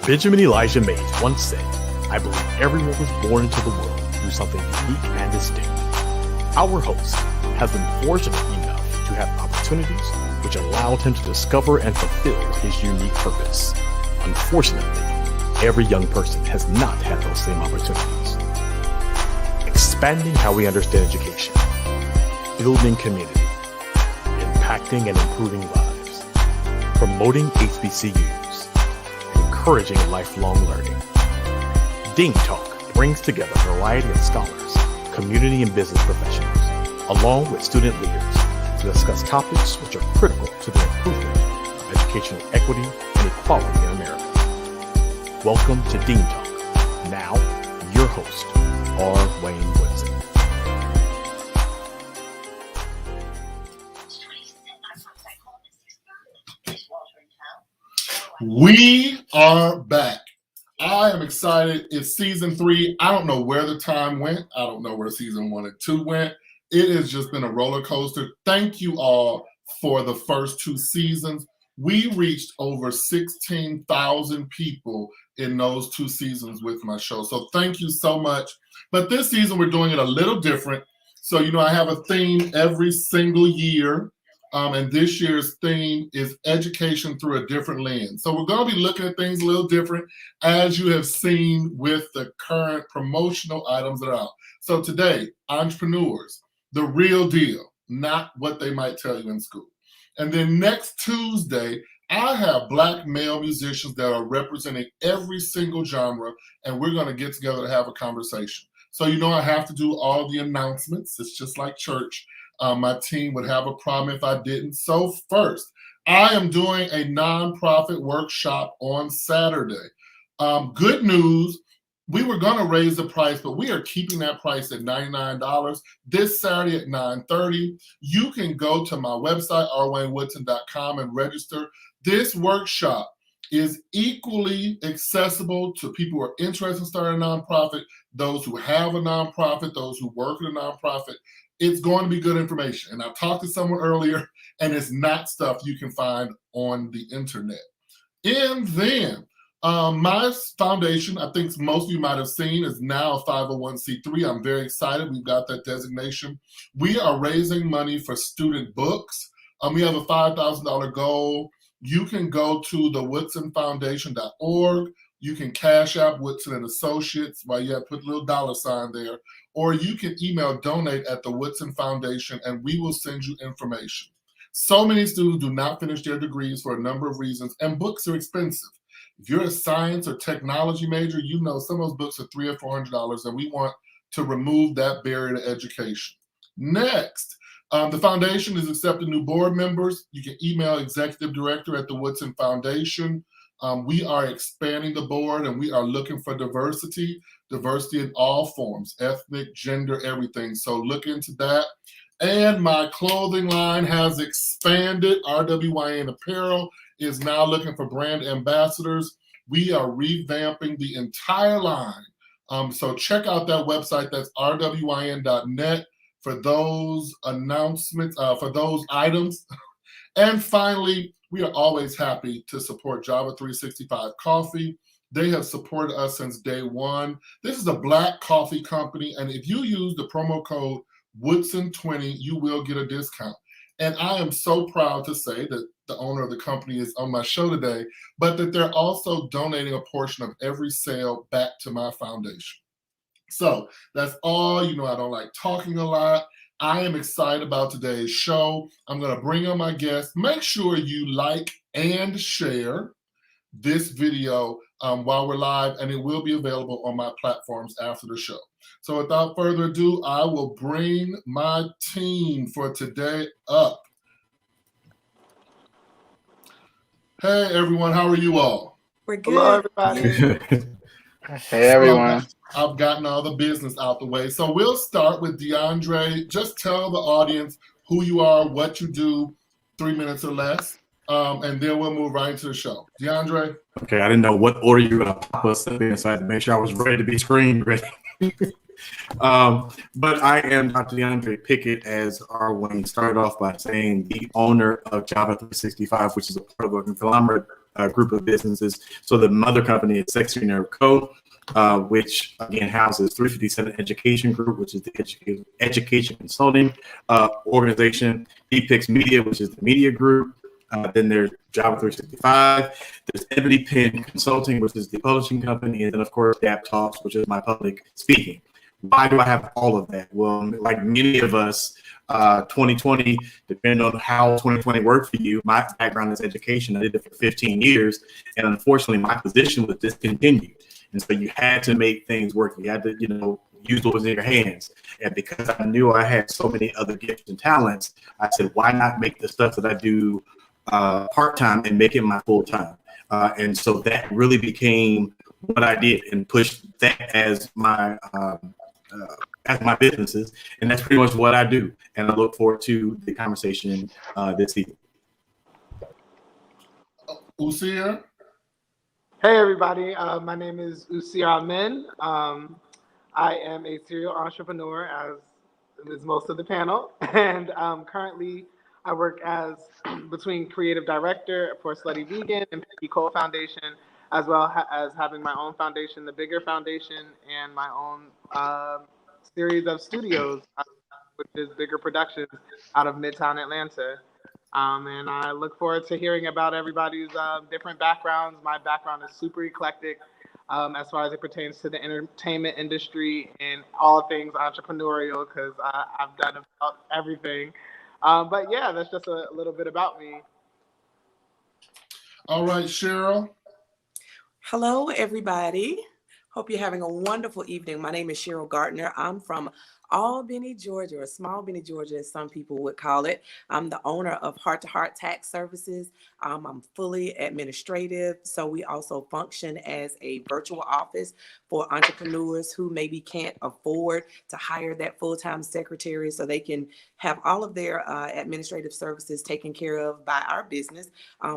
Benjamin Elijah Mays once said, "I believe everyone was born into the world through something unique and distinct." Our host has been fortunate enough to have opportunities which allowed him to discover and fulfill his unique purpose. Unfortunately, every young person has not had those same opportunities. Expanding how we understand education, building community, impacting and improving lives, promoting HBCUs, encouraging lifelong learning. Dean Talk brings together a variety of scholars, community and business professionals, along with student leaders to discuss topics which are critical to the improvement of educational equity and equality in America. Welcome to Dean Talk. Now, your host, R. Wayne Woodson. We are back. I am excited. It's season 3. I don't know where the time went. I don't know where season 1 and 2 went. It has just been a roller coaster. Thank you all for the first 2 seasons. We reached over 16,000 people in those 2 seasons with my show. So thank you so much. But this season, we're doing it a little different. So, I have a theme every single year. And this year's theme is education through a different lens. So we're going to be looking at things a little different, as you have seen with the current promotional items that are out. So today, entrepreneurs, the real deal, not what they might tell you in school. And then next Tuesday, I have Black male musicians that are representing every single genre, and we're going to get together to have a conversation. So I have to do all the announcements. It's just like church. My team would have a problem if I didn't. So first, I am doing a nonprofit workshop on Saturday. Good news, we were going to raise the price, but we are keeping that price at $99 this Saturday at 9:30. You can go to my website, rwaynewoodson.com, and register. This workshop is equally accessible to people who are interested in starting a nonprofit, those who have a nonprofit, those who work in a nonprofit. It's going to be good information. And I talked to someone earlier, and it's not stuff you can find on the internet. And then My foundation, I think most of you might have seen, is now a 501c3. I'm very excited. We've got that designation. We are raising money for student books. We have a $5,000 goal. You can go to the woodsonfoundation.org. You can cash out Woodson and Associates while you have put a little $ there, or you can email donate at the Woodson Foundation and we will send you information. So many students do not finish their degrees for a number of reasons, and books are expensive. If you're a science or technology major, you know some of those books are $300 or $400, and we want to remove that barrier to education. Next, the foundation is accepting new board members. You can email executive director at the Woodson Foundation. We are expanding the board and we are looking for diversity in all forms, ethnic, gender, everything. So look into that. And my clothing line has expanded. RWYN Apparel is now looking for brand ambassadors. We are revamping the entire line. So check out that website. That's rwyn.net for those announcements, for those items. And finally, we are always happy to support Java 365 Coffee. They have supported us since day one. This is a Black coffee company, and if you use the promo code Woodson20, you will get a discount. And I am so proud to say that the owner of the company is on my show today, but that they're also donating a portion of every sale back to my foundation. So that's all. You know, I don't like talking a lot. I am excited about today's show. I'm going to bring on my guest. Make sure you like and share this video while we're live, and it will be available on my platforms after the show. So without further ado, I will bring my team for today up. Hey, everyone. How are you all? We're good. Hello, everybody. Hey, everyone. I've gotten all the business out the way. So we'll start with DeAndre. Just tell the audience who you are, what you do, 3 minutes or less, and then we'll move right into the show. DeAndre? Okay, I didn't know what order you were going to pop us up in, so I had to make sure I was ready to be screen ready. But I am Dr. DeAndre Pickett, as R. Wayne started off by saying, the owner of Java 365, which is a part of a conglomerate group of businesses. So the mother company is Sexy Nerve Co., which again houses 357 Education Group, which is the education consulting organization. Depix Media, which is the media group. Then there's Java 365. There's Ebony Pen Consulting, which is the publishing company. And then, of course, Dap Talks, which is my public speaking. Why do I have all of that? Well, like many of us, 2020, depending on how 2020 worked for you, my background is education. I did it for 15 years. And unfortunately, my position was discontinued. And so you had to make things work. You had to, use what was in your hands. And because I knew I had so many other gifts and talents, I said, why not make the stuff that I do part-time and make it my full-time? And so that really became what I did and pushed that as my businesses. And that's pretty much what I do. And I look forward to the conversation this evening. Usia? Hey, everybody. My name is Usia Amen. I am a serial entrepreneur, as is most of the panel. And currently, I work as between creative director for Slutty Vegan and Peggy Cole Foundation, as well as having my own foundation, the Bigger Foundation, and my own series of studios, which is Bigger Productions out of Midtown Atlanta. And I look forward to hearing about everybody's different backgrounds. My background is super eclectic as far as it pertains to the entertainment industry and all things entrepreneurial, because I've done about everything. But yeah, that's just a little bit about me. All right, Cheryl. Hello, everybody. Hope you're having a wonderful evening. My name is Cheryl Gardner. I'm from Albany, Georgia, or Small Benny, Georgia, as some people would call it. I'm the owner of Heart to Heart Tax Services. I'm fully administrative, so we also function as a virtual office for entrepreneurs who maybe can't afford to hire that full-time secretary, so they can have all of their administrative services taken care of by our business.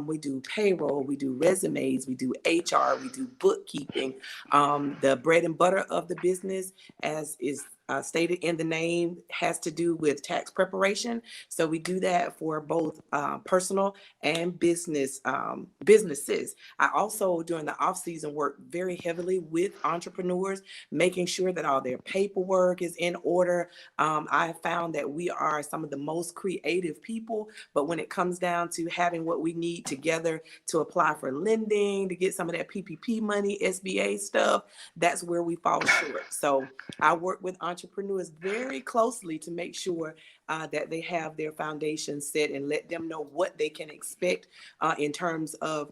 We do payroll, we do resumes, we do HR, we do bookkeeping. The bread and butter of the business, as is stated in the name, has to do with tax preparation. So we do that for both personal and businesses. I also, during the off season, work very heavily with entrepreneurs, making sure that all their paperwork is in order. I have found that we are some of the most creative people, but when it comes down to having what we need together to apply for lending, to get some of that PPP money, SBA stuff, that's where we fall short. So I work with entrepreneurs very closely to make sure that they have their foundation set and let them know what they can expect in terms of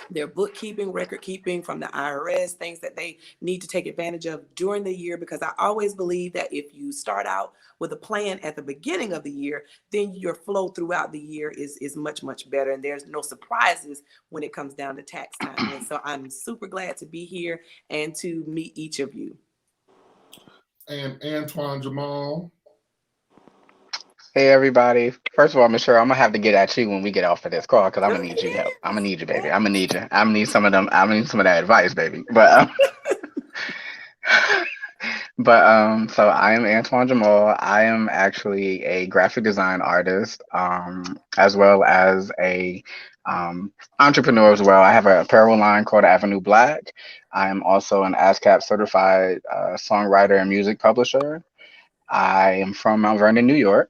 their bookkeeping, record keeping from the IRS, things that they need to take advantage of during the year. Because I always believe that if you start out with a plan at the beginning of the year, then your flow throughout the year is much, much better. And there's no surprises when it comes down to tax time. And so I'm super glad to be here and to meet each of you. And Antoine Jamal. Hey everybody. First of all, Michelle, I'm gonna have to get at you when we get off of this call because I'm gonna need you help. I'm gonna need you, baby. I'm gonna need you. I'm gonna need some of them. I'm gonna need some of that advice, baby. So I am Antoine Jamal. I am actually a graphic design artist, as well as a entrepreneur as well. I have an apparel line called Avenue Black. I am also an ASCAP certified songwriter and music publisher. I am from Mount Vernon, New York,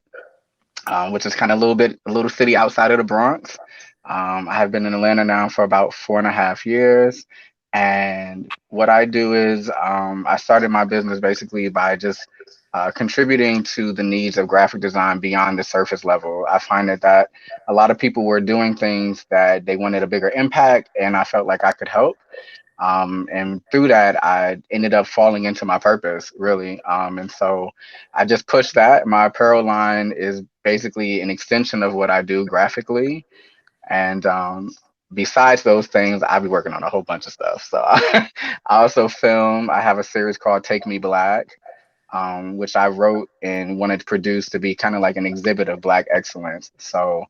which is kind of a little city outside of the Bronx. I have been in Atlanta now for about 4.5 years. And what I do is I started my business basically by just contributing to the needs of graphic design beyond the surface level. I find that a lot of people were doing things that they wanted a bigger impact, and I felt like I could help. And through that, I ended up falling into my purpose, really. And so I just pushed that. My apparel line is basically an extension of what I do graphically. And besides those things, I'll be working on a whole bunch of stuff. So I also film. I have a series called Take Me Black, which I wrote and wanted to produce to be kind of like an exhibit of Black excellence. So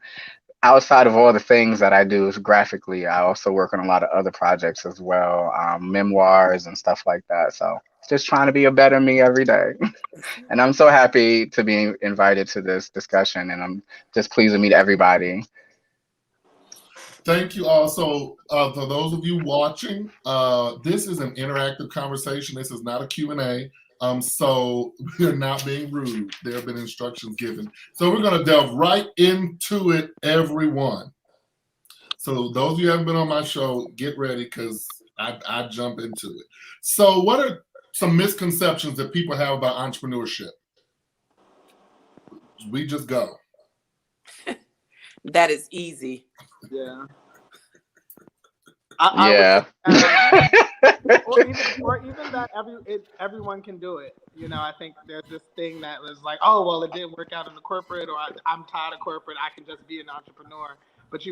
outside of all the things that I do graphically, I also work on a lot of other projects as well, memoirs and stuff like that. So just trying to be a better me every day. And I'm so happy to be invited to this discussion, and I'm just pleased to meet everybody. Thank you all. So for those of you watching, this is an interactive conversation. This is not a Q&A. So we're not being rude. There have been instructions given. So we're going to delve right into it, everyone. So those of you who haven't been on my show, get ready because I jump into it. So what are some misconceptions that people have about entrepreneurship? We just go. That is easy. Yeah. Yeah. Or even that everyone can do it. You know, I think there's this thing that was like, oh, well, it didn't work out in the corporate, or I'm tired of corporate, I can just be an entrepreneur. But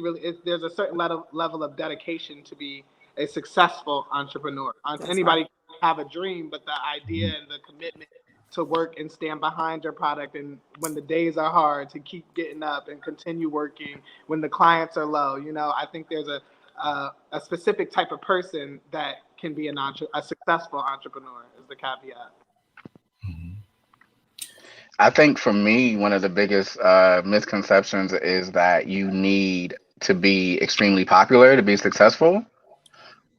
there's a certain level of dedication to be a successful entrepreneur. Anybody can have a dream, but the idea and the commitment to work and stand behind your product, and when the days are hard, to keep getting up and continue working when the clients are low. You know, I think there's a specific type of person that can be a successful entrepreneur is the caveat. I think for me, one of the biggest misconceptions is that you need to be extremely popular to be successful.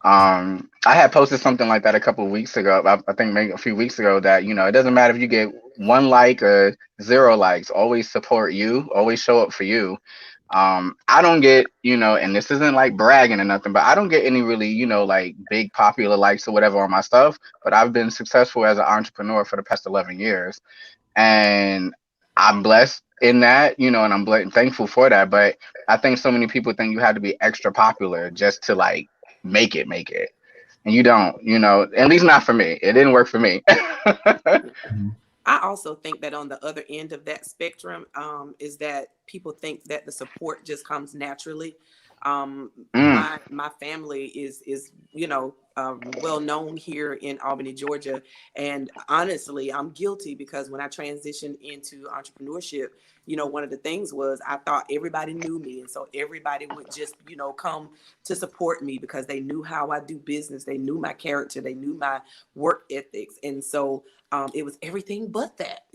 I had posted something like that a couple of weeks ago. I think maybe a few weeks ago that, you know, it doesn't matter if you get 1 like or 0 likes, always support you, always show up for you. I don't get, you know, and this isn't like bragging or nothing, but I don't get any really, you know, like big popular likes or whatever on my stuff. But I've been successful as an entrepreneur for the past 11 years. And I'm blessed in that, you know, and I'm thankful for that. But I think so many people think you have to be extra popular just to like make it. And you don't, you know, at least not for me. It didn't work for me. I also think that on the other end of that spectrum is that people think that the support just comes naturally. My family is you know, well known here in Albany, Georgia, and honestly, I'm guilty because when I transitioned into entrepreneurship, one of the things was I thought everybody knew me. And so everybody would just, come to support me because they knew how I do business. They knew my character. They knew my work ethics. And so it was everything but that,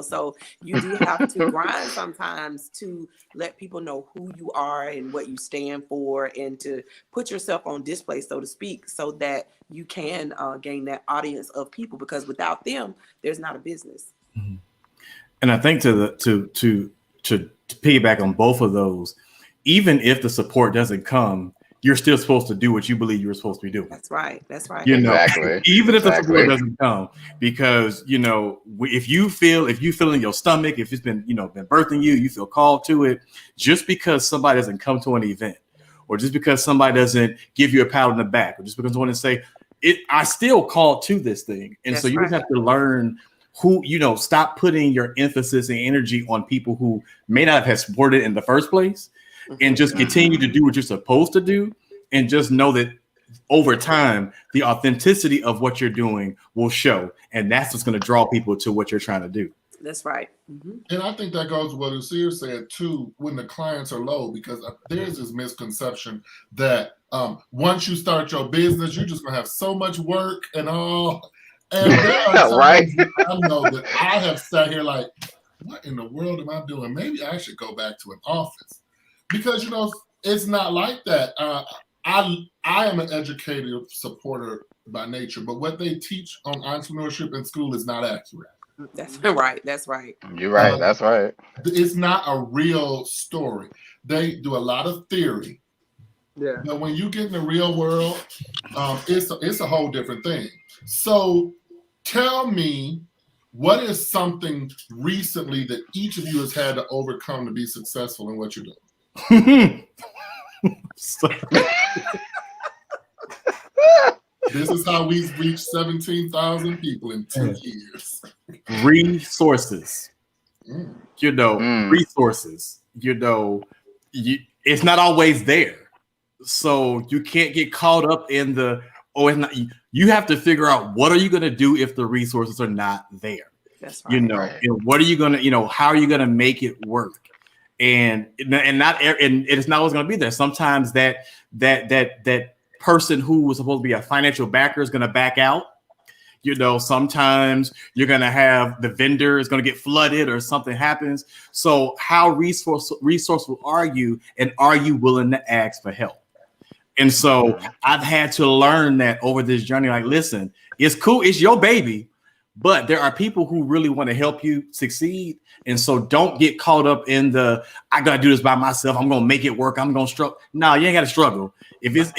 so you do have to grind sometimes to let people know who you are and what you stand for and to put yourself on display, so to speak, so that you can gain that audience of people, because without them, there's not a business. Mm-hmm. And I think to piggyback on both of those, even if the support doesn't come, you're still supposed to do what you believe you were supposed to be doing. That's right. That's right. Exactly. Even if the support doesn't come, because if you feel in your stomach, if it's been been birthing you feel called to it, just because somebody doesn't come to an event, or just because somebody doesn't give you a pat on the back, or just because someone say I still called to this thing, and so you just have to learn who stop putting your emphasis and energy on people who may not have supported in the first place. And just continue to do what you're supposed to do, and just know that over time, the authenticity of what you're doing will show. And that's what's going to draw people to what you're trying to do. That's right. Mm-hmm. And I think that goes with what Usir said too, when the clients are low, because there's this misconception that once you start your business, you're just going to have so much work and all. And there are right. I know that I have sat here like, what in the world am I doing? Maybe I should go back to an office. Because, it's not like that. I am an educated supporter by nature, but what they teach on entrepreneurship in school is not accurate. That's right. That's right. You're right. That's right. It's not a real story. They do a lot of theory. Yeah. But when you get in the real world, it's a whole different thing. So tell me, what is something recently that each of you has had to overcome to be successful in what you're doing? This is how we've reached 17,000 people in 2 years. Resources. Resources. It's not always there. So you can't get caught up in it's not. You have to figure out, what are you going to do if the resources are not there? That's right. And what are you going to, how are you going to make it work? And it's not always going to be there. Sometimes that person who was supposed to be a financial backer is going to back out. Sometimes you're going to have the vendor is going to get flooded or something happens. So how resourceful are you, and are you willing to ask for help? And so I've had to learn that over this journey. Like, listen, it's cool, it's your baby, but there are people who really want to help you succeed. And so don't get caught up in I got to do this by myself. I'm going to make it work. I'm going to struggle. No, you ain't got to struggle. If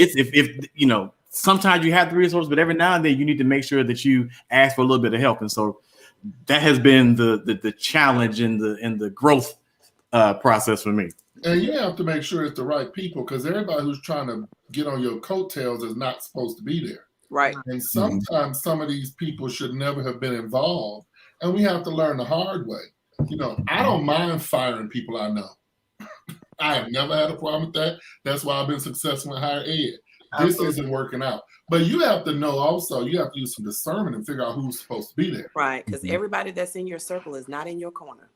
sometimes you have the resources, but every now and then you need to make sure that you ask for a little bit of help. And so that has been the challenge in the growth process for me. And you have to make sure it's the right people, because everybody who's trying to get on your coattails is not supposed to be there. Right. And sometimes some of these people should never have been involved. And we have to learn the hard way. I don't mind firing people I know. I have never had a problem with that. That's why I've been successful in higher ed. This isn't working out. But you have to know also, you have to use some discernment and figure out who's supposed to be there. Right. Because everybody that's in your circle is not in your corner.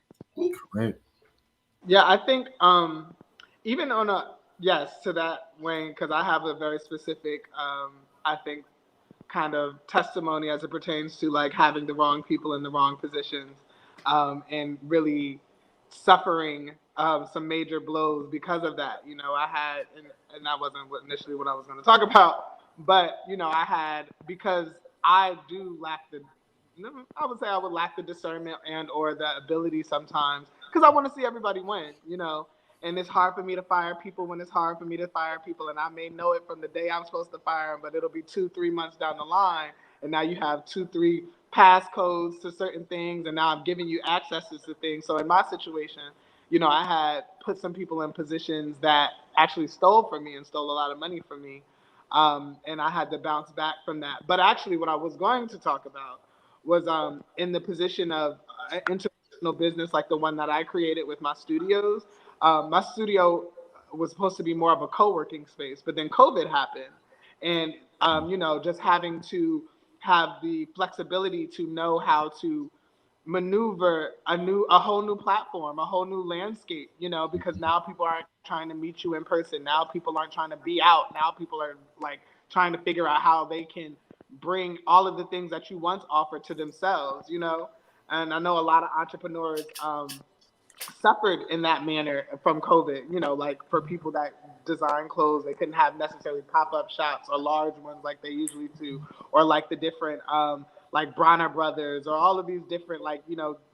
Right. Yeah, I think even on to that, Wayne, because I have a very specific, I think, kind of testimony as it pertains to like having the wrong people in the wrong positions, and really suffering some major blows because of that. I had, and that wasn't initially what I was going to talk about, but I had, because I do lack I would say I would lack the discernment and or the ability sometimes, because I want to see everybody win, and it's hard for me to fire people when it's hard for me to fire people. And I may know it from the day I'm supposed to fire them, but it'll be 2-3 months down the line. And now you have 2-3 passcodes to certain things. And now I'm giving you accesses to things. So in my situation, I had put some people in positions that actually stole from me and stole a lot of money from me. And I had to bounce back from that. But actually what I was going to talk about was in the position of international business, like the one that I created with my studios. My studio was supposed to be more of a co-working space, but then COVID happened. And, just having to have the flexibility to know how to maneuver a whole new platform, a whole new landscape, because now people aren't trying to meet you in person. Now people aren't trying to be out. Now people are like trying to figure out how they can bring all of the things that you once offered to themselves. And I know a lot of entrepreneurs suffered in that manner from COVID, like for people that design clothes, they couldn't have necessarily pop-up shops or large ones like they usually do, or like the different, like Bronner Brothers, or all of these different, like,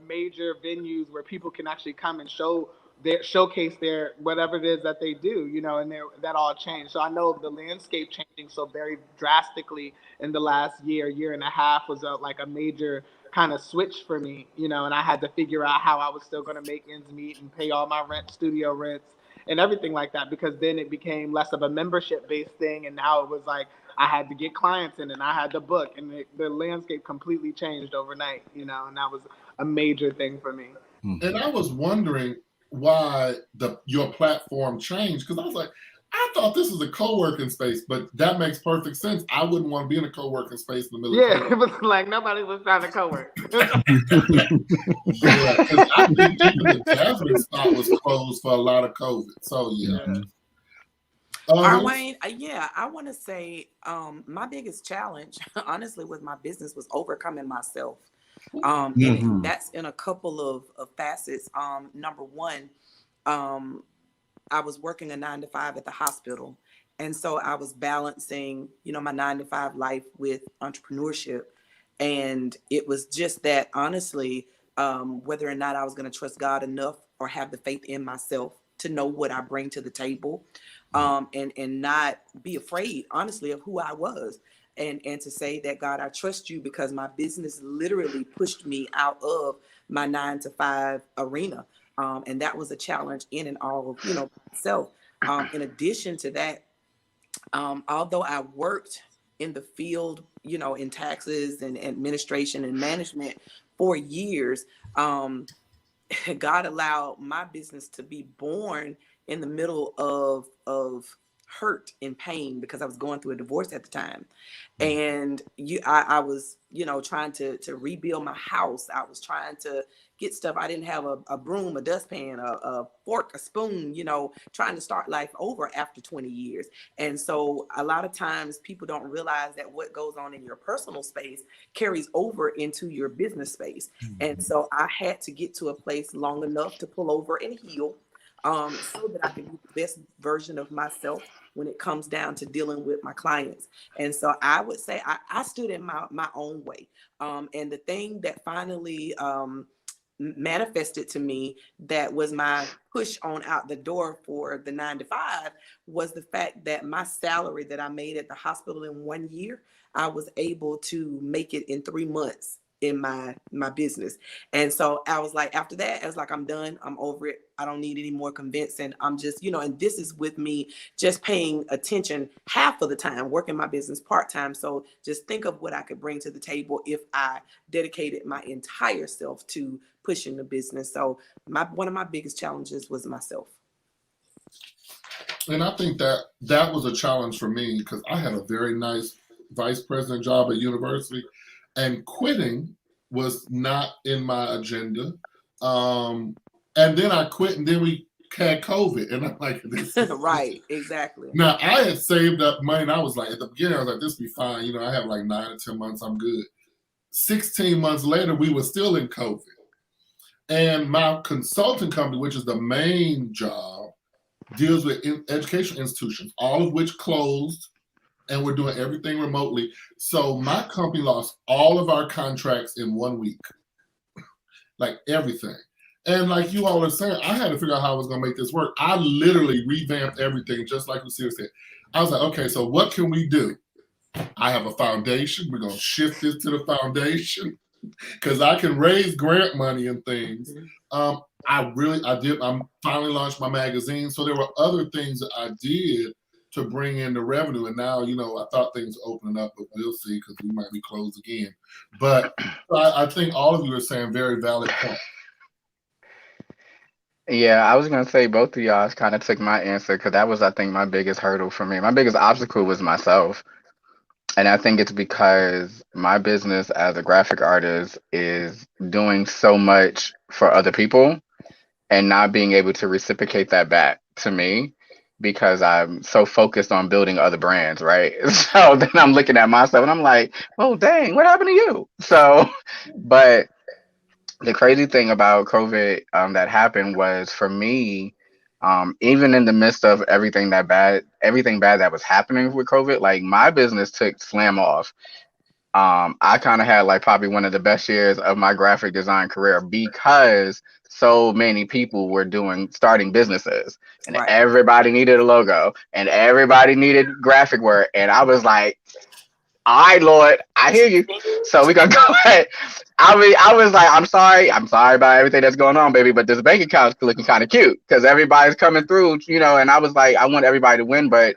major venues where people can actually come and showcase their whatever it is that they do, and that all changed. So I know the landscape changing so very drastically in the last year and a half was like a major kind of switch for me, and I had to figure out how I was still going to make ends meet and pay all my rent, studio rents, and everything like that, because then it became less of a membership based thing, and now it was like I had to get clients in and I had to book, and the landscape completely changed overnight, and that was a major thing for me. And I was wondering why your platform changed, because I was like, I thought this was a co-working space, but that makes perfect sense. I wouldn't want to be in a co-working space in the middle of COVID. It was like nobody was trying to co-work. Yeah, because I think even the Jasmine spot was closed for a lot of COVID. So yeah. Arwayne, I want to say my biggest challenge, honestly, with my business was overcoming myself. And that's in a couple of facets. Number one, I was working a 9-to-5 at the hospital. And so I was balancing, my 9-to-5 life with entrepreneurship. And it was just that, honestly, whether or not I was going to trust God enough or have the faith in myself to know what I bring to the table, and not be afraid, honestly, of who I was. And to say that, God, I trust you, because my business literally pushed me out of my 9-to-5 arena. And that was a challenge in and all of, myself. In addition to that, although I worked in the field, in taxes and administration and management for years, God allowed my business to be born in the middle of hurt and pain, because I was going through a divorce at the time. And I was, trying to rebuild my house. I was trying to get stuff. I didn't have a broom, a dustpan, a fork, a spoon, trying to start life over after 20 years. And so a lot of times people don't realize that what goes on in your personal space carries over into your business space. And so I had to get to a place long enough to pull over and heal, so that I can be the best version of myself when it comes down to dealing with my clients. And so I would say I stood in my own way. And the thing that finally manifested to me, that was my push on out the door for the 9-to-5, was the fact that my salary that I made at the hospital in 1 year, I was able to make it in 3 months in my business. And so I was like, after that, I was like, I'm done. I'm over it. I don't need any more convincing. I'm just, and this is with me just paying attention half of the time, working my business part-time. So just think of what I could bring to the table if I dedicated my entire self to pushing the business. So one of my biggest challenges was myself. And I think that was a challenge for me, because I had a very nice vice president job at university, and quitting was not in my agenda. And then I quit, and then we had COVID, and I'm like, this is right, exactly. Now I had saved up money, and I was like, at the beginning, I was like, this be fine. I have like 9 or 10 months, I'm good. 16 months later, we were still in COVID. And my consulting company, which is the main job, deals with education institutions, all of which closed, and we're doing everything remotely. So my company lost all of our contracts in 1 week, like everything. And like you all are saying, I had to figure out how I was going to make this work. I literally revamped everything, just like Lucia said. I was like, okay, so what can we do? I have a foundation. We're going to shift this to the foundation, because I can raise grant money and things. I finally launched my magazine. So there were other things that I did to bring in the revenue. And now, I thought things were opening up, but we'll see, because we might be closed again. But I think all of you are saying very valid points. Yeah, I was gonna say both of y'all kind of took my answer, because that was, I think, my biggest hurdle for me. My biggest obstacle was myself. And I think it's because my business as a graphic artist is doing so much for other people and not being able to reciprocate that back to me because I'm so focused on building other brands, right? So then I'm looking at myself and I'm like, oh, dang, what happened to you? So, but the crazy thing about COVID that happened was for me, even in the midst of everything bad that was happening with COVID, like my business took slam off. I kind of had like probably one of the best years of my graphic design career because so many people were starting businesses and Right. everybody needed a logo and everybody needed graphic work. And I was like, all right, Lord, I hear you. So we gonna go ahead. I was like, I'm sorry about everything that's going on, baby, but this bank account's looking kind of cute because everybody's coming through, and I was like, I want everybody to win, but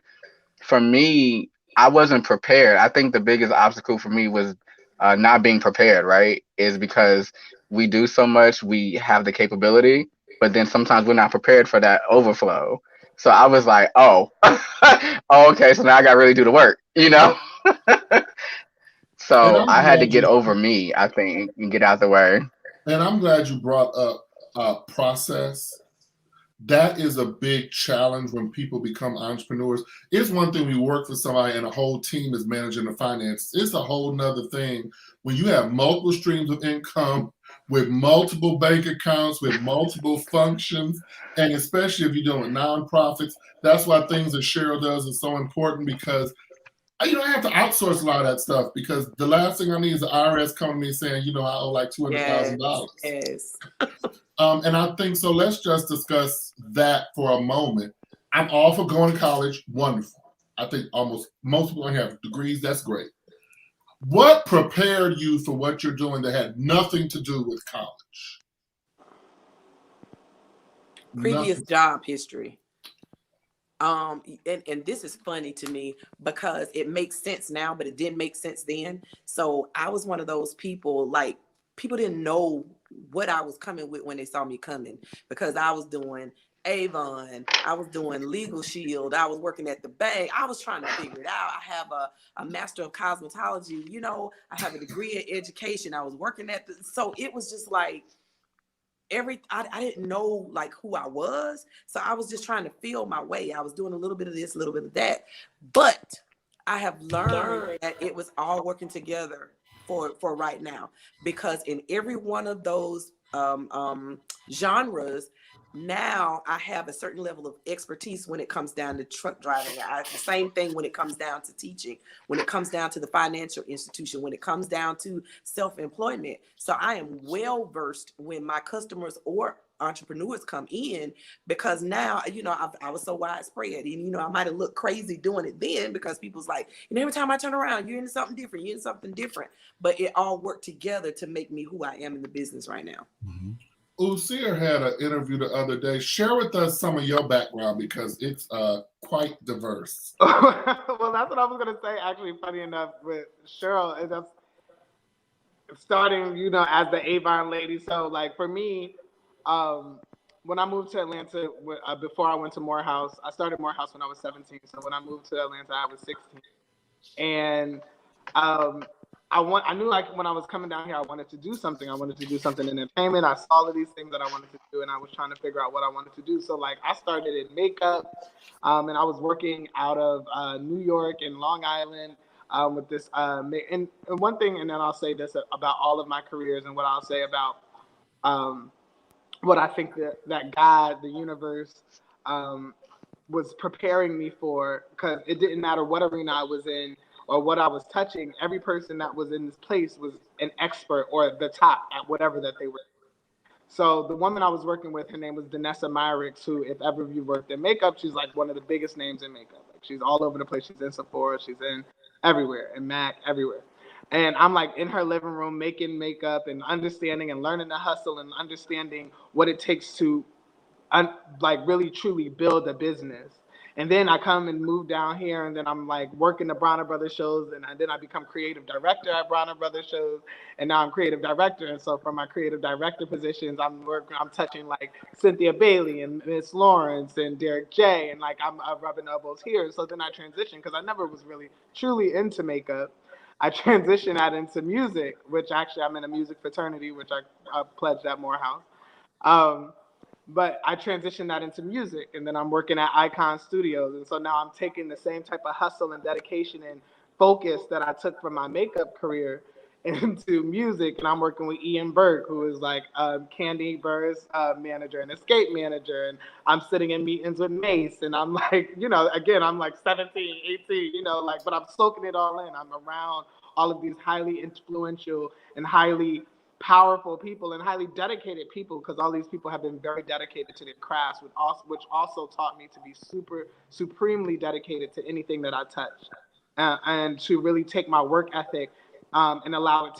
for me, I wasn't prepared. I think the biggest obstacle for me was not being prepared, right? Is because we do so much, we have the capability, but then sometimes we're not prepared for that overflow. So I was like, oh, oh, okay, so now I got to really do the work. And So I'm I had to glad get you over me, I think, and get out the way. and I'm glad you brought up process. That is a big challenge when people become entrepreneurs. It's one thing we work for somebody and a whole team is managing the finances. It's a whole nother thing when you have multiple streams of income with multiple bank accounts, with multiple functions, and especially if you're dealing with nonprofits. That's why things that Cheryl does is so important because you don't have to outsource a lot of that stuff because the last thing I need is the IRS coming to me saying, I owe like $200,000. Yes. And I think so. Let's just discuss that for a moment. I'm all for going to college. Wonderful. I think almost most people have degrees. That's great. What prepared you for what you're doing that had nothing to do with college? Previous Nothing. job history. And this is funny to me because it makes sense now, but it didn't make sense then. So I was one of those people, like, people didn't know what I was coming with when they saw me coming because I was doing Avon, I was doing Legal Shield, I was working at the bank, I was trying to figure it out. I have a master of cosmetology, I have a degree in education, I was working so it was just like, I didn't know like who I was. So I was just trying to feel my way. I was doing a little bit of this, a little bit of that. But I have learned that it was all working together for right now. Because in every one of those genres, now I have a certain level of expertise when it comes down to truck driving. The same thing when it comes down to teaching, when it comes down to the financial institution, when it comes down to self-employment. So I am well versed when my customers or entrepreneurs come in because now, I was so widespread and, I might have looked crazy doing it then because people's like, every time I turn around, you're into something different, but it all worked together to make me who I am in the business right now. Mm-hmm. Usier had an interview the other day. Share with us some of your background because it's quite diverse. Well, that's what I was going to say, actually, funny enough, with Cheryl. Is that's starting, as the Avon lady. So, like, for me, when I moved to Atlanta, before I went to Morehouse, I started Morehouse when I was 17. So when I moved to Atlanta, I was 16. And I knew like when I was coming down here, I wanted to do something. I wanted to do something in entertainment. I saw all of these things that I wanted to do, and I was trying to figure out what I wanted to do. So like I started in makeup, and I was working out of New York and Long Island with this. And one thing, and then I'll say this about all of my careers, and what I'll say about what I think that God, the universe, was preparing me for, because it didn't matter what arena I was in or what I was touching. Every person that was in this place was an expert or the top at whatever that they were. So the woman I was working with, her name was Danessa Myricks, who, if ever you worked in makeup, she's like one of the biggest names in makeup. Like she's all over the place. She's in Sephora, she's in everywhere, in MAC, everywhere. And I'm like in her living room making makeup and understanding and learning to hustle and understanding what it takes to like really truly build a business. And then I come and move down here, and then I'm like working the Bronner Brothers shows, and then I become creative director at Bronner Brothers shows, and now I'm creative director. And so from my creative director positions, I'm touching like Cynthia Bailey and Miss Lawrence and Derek J, and like I'm rubbing elbows here. So then I transition, because I never was really truly into makeup. I transitioned out into music, which actually I'm in a music fraternity, which I pledged at Morehouse. But I transitioned that into music, and then I'm working at Icon Studios. And so now I'm taking the same type of hustle and dedication and focus that I took from my makeup career into music. And I'm working with Ian Burke, who is like Candy Burr's manager and escape manager. And I'm sitting in meetings with Mace, and I'm like, again, I'm like 17, 18, but I'm soaking it all in. I'm around all of these highly influential and highly powerful people and highly dedicated people, because all these people have been very dedicated to their crafts, which also taught me to be supremely dedicated to anything that I touch, and to really take my work ethic and allow it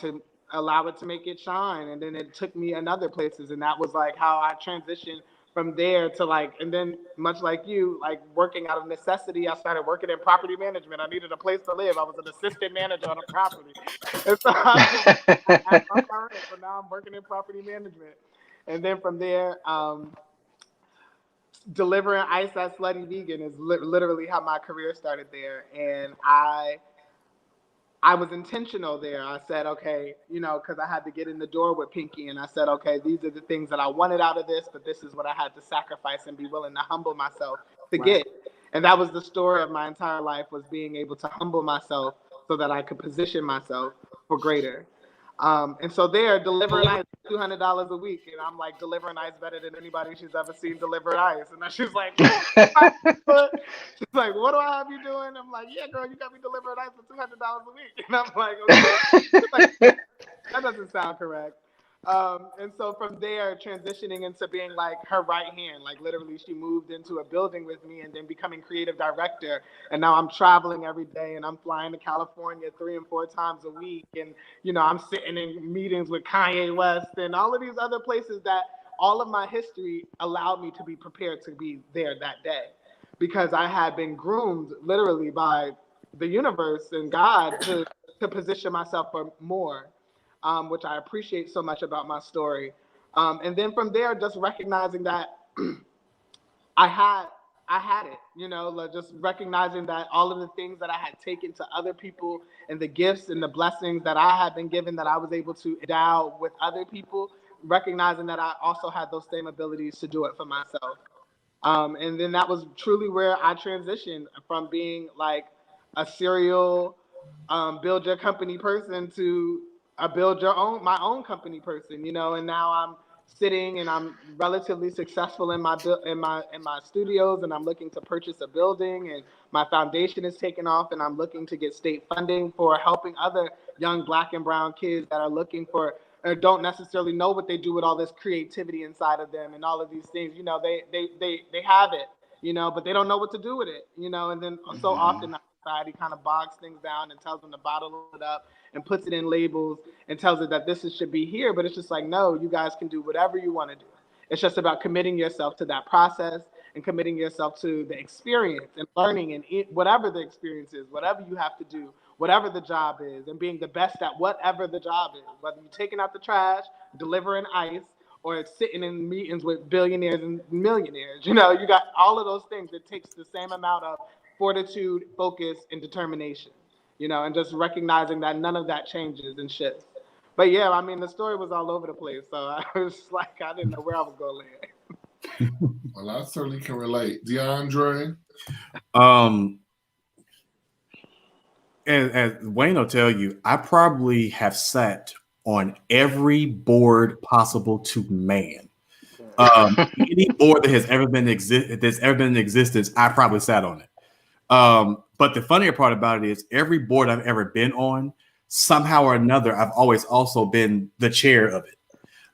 to make it shine. And then it took me in other places, and that was like how I transitioned from there to like, and then much like you, like working out of necessity, I started working in property management. I needed a place to live. I was an assistant manager on a property. And so I so now I'm working in property management. And then from there, delivering ice at Slutty Vegan is literally how my career started there. And I was intentional there. I said, okay, because I had to get in the door with Pinky, and I said, okay, these are the things that I wanted out of this, but this is what I had to sacrifice and be willing to humble myself to get. And that was the story of my entire life, was being able to humble myself so that I could position myself for greater. And so they're delivering ice $200 a week, and I'm like delivering ice better than anybody she's ever seen deliver ice. And she's like, she's like, what do I have you doing? I'm like, yeah, girl, you got me delivering ice for $200 a week. And I'm like, okay. She's like, that doesn't sound correct. And so from there, transitioning into being like her right hand, like literally she moved into a building with me, and then becoming creative director. And now I'm traveling every day, and I'm flying to California 3 and 4 times a week. And, I'm sitting in meetings with Kanye West and all of these other places that all of my history allowed me to be prepared to be there that day, because I had been groomed literally by the universe and God to position myself for more. Which I appreciate so much about my story. And then from there, just recognizing that I had it, just recognizing that all of the things that I had taken to other people, and the gifts and the blessings that I had been given, that I was able to endow with other people, recognizing that I also had those same abilities to do it for myself. And then that was truly where I transitioned from being like a serial build your company person to I build my own company person, and now I'm sitting and I'm relatively successful in my studios, and I'm looking to purchase a building, and my foundation is taking off, and I'm looking to get state funding for helping other young Black and brown kids that are looking for, or don't necessarily know what they do with all this creativity inside of them and all of these things. They have it, but they don't know what to do with it, and then so often society kind of bogs things down and tells them to bottle it up and puts it in labels and tells it that should be here. But it's just like, no, you guys can do whatever you want to do. It's just about committing yourself to that process and committing yourself to the experience and learning, and whatever the experience is, whatever you have to do, whatever the job is, and being the best at whatever the job is, whether you're taking out the trash, delivering ice, or sitting in meetings with billionaires and millionaires. You got all of those things. It takes the same amount of fortitude, focus, and determination, and just recognizing that none of that changes and shifts. But yeah, I mean, the story was all over the place. So I was like, I didn't know where I was going to land. Well, I certainly can relate. DeAndre? And as Wayne will tell you, I probably have sat on every board possible to man. Any board that has ever been in existence, I probably sat on it. But the funnier part about it is every board I've ever been on, somehow or another, I've always also been the chair of it.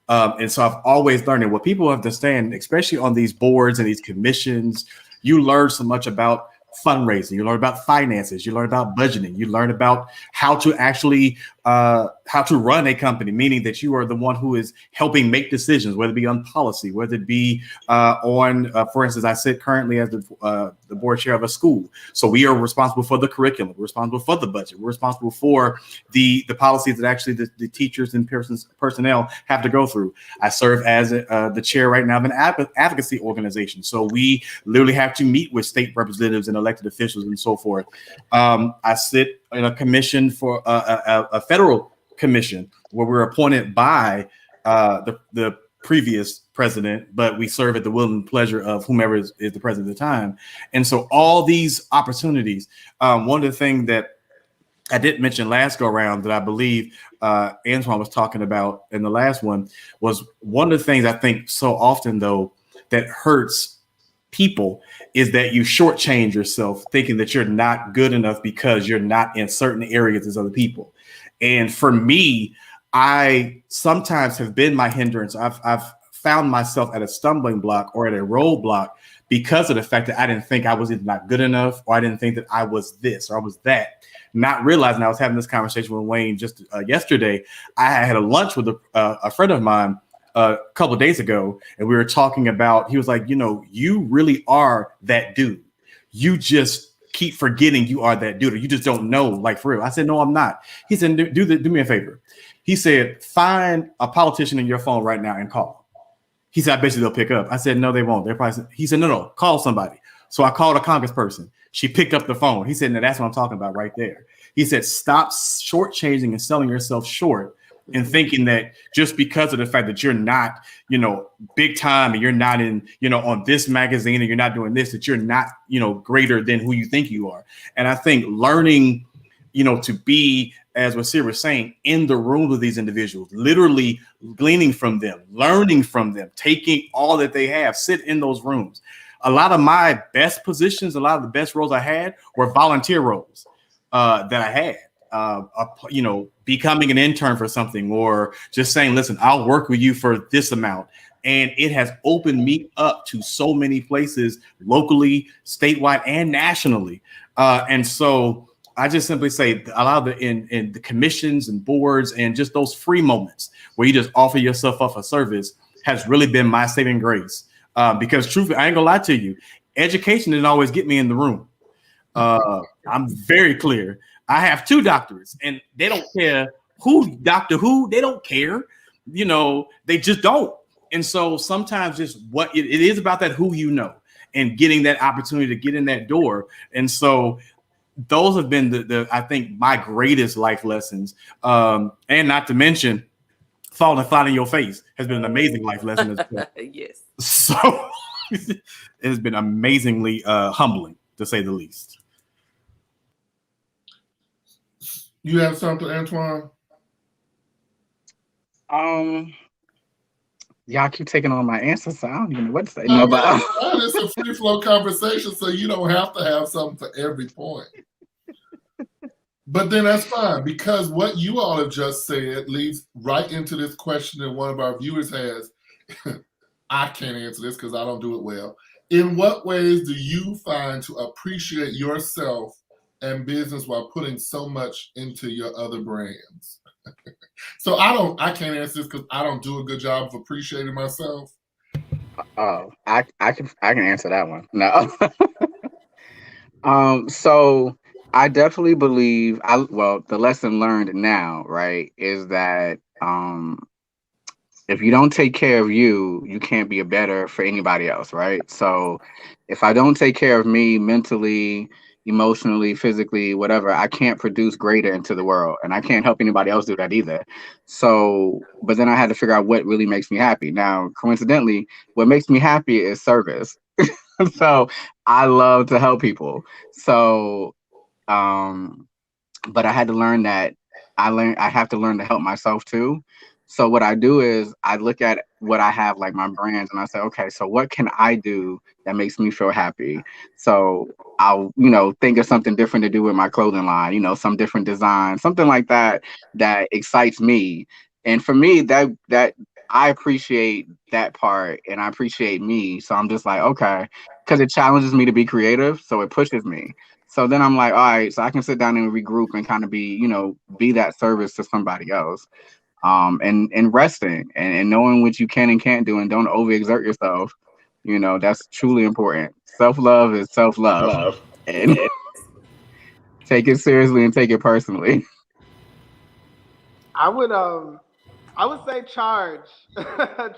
And so I've always learned it. What people understand, especially on these boards and these commissions, you learn so much about fundraising, you learn about finances, you learn about budgeting, you learn about how to actually how to run a company, meaning that you are the one who is helping make decisions, whether it be on policy, whether it be for instance, I sit currently as the board chair of a school. So we are responsible for the curriculum, we're responsible for the budget, we're responsible for the policies that actually the teachers and personnel have to go through. I serve as the chair right now of an advocacy organization. So we literally have to meet with state representatives and elected officials and so forth. I sit in a commission for a federal commission where we're appointed by the previous president, but we serve at the will and pleasure of whomever is the president at the time. And so all these opportunities, one of the things that I didn't mention last go around that I believe Antoine was talking about in the last one was one of the things I think so often though that hurts people is that you shortchange yourself thinking that you're not good enough because you're not in certain areas as other people. And for me, I sometimes have been my hindrance. I've found myself at a stumbling block or at a roadblock because of the fact that I didn't think I was either not good enough or I didn't think that I was this or I was that. Not realizing I was having this conversation with Wayne just yesterday. I had a lunch with a friend of mine a couple of days ago, and we were talking about, he was like, you really are that dude. You just keep forgetting you are that dude, or you just don't know, like for real. I said, no, I'm not. He said, do me a favor. He said, find a politician in your phone right now and call. He said, I bet you they'll pick up. I said, no, they won't. He said, no, call somebody. So I called a congressperson. She picked up the phone. He said, no, that's what I'm talking about right there. He said, stop shortchanging and selling yourself short and thinking that just because of the fact that you're not, big time and you're not in, on this magazine and you're not doing this, that you're not, greater than who you think you are. And I think learning, to be, as Wasir was saying, in the room with these individuals, literally gleaning from them, learning from them, taking all that they have, sit in those rooms. A lot of my best positions, a lot of the best roles I had were volunteer roles that I had. Becoming an intern for something or just saying, listen, I'll work with you for this amount. And it has opened me up to so many places locally, statewide, and nationally. And so I just simply say a lot of in the commissions and boards and just those free moments where you just offer yourself up for service has really been my saving grace. Because truthfully, I ain't gonna lie to you, education didn't always get me in the room. I'm very clear. I have 2 doctorates and they don't care who, they don't care. They just don't. And so sometimes just what it is about that who and getting that opportunity to get in that door. And so those have been the I think my greatest life lessons. And not to mention falling flat in your face has been an amazing life lesson as well. Yes. So it has been amazingly humbling, to say the least. You have something, Antoine? Y'all keep taking all my answers, so I don't even know what to say. It's a free flow conversation, so you don't have to have something for every point. But then that's fine, because what you all have just said leads right into this question that one of our viewers has. I can't answer this because I don't do it well. In what ways do you find to appreciate yourself and business while putting so much into your other brands? So I can't answer this because I don't do a good job of appreciating myself. Oh, I can answer that one. No. So I definitely believe the lesson learned now, right, is that if you don't take care of you, you can't be a better for anybody else, right? So if I don't take care of me mentally, emotionally, physically, whatever, I can't produce greater into the world, and I can't help anybody else do that either. So, but then I had to figure out what really makes me happy. Now, coincidentally, what makes me happy is service. So I love to help people. So, but I had to learn that I have to learn to help myself too. So what I do is I look at what I have, like my brands, and I say, okay, so what can I do that makes me feel happy? So I'll, think of something different to do with my clothing line, some different design, something like that excites me. And for me, that I appreciate that part and I appreciate me. So I'm just like, okay, because it challenges me to be creative. So it pushes me. So then I'm like, all right, so I can sit down and regroup and kind of be that service to somebody else. And resting and knowing what you can and can't do and don't overexert yourself. That's truly important. Self-love is self-love. And take it seriously and take it personally. I would say charge.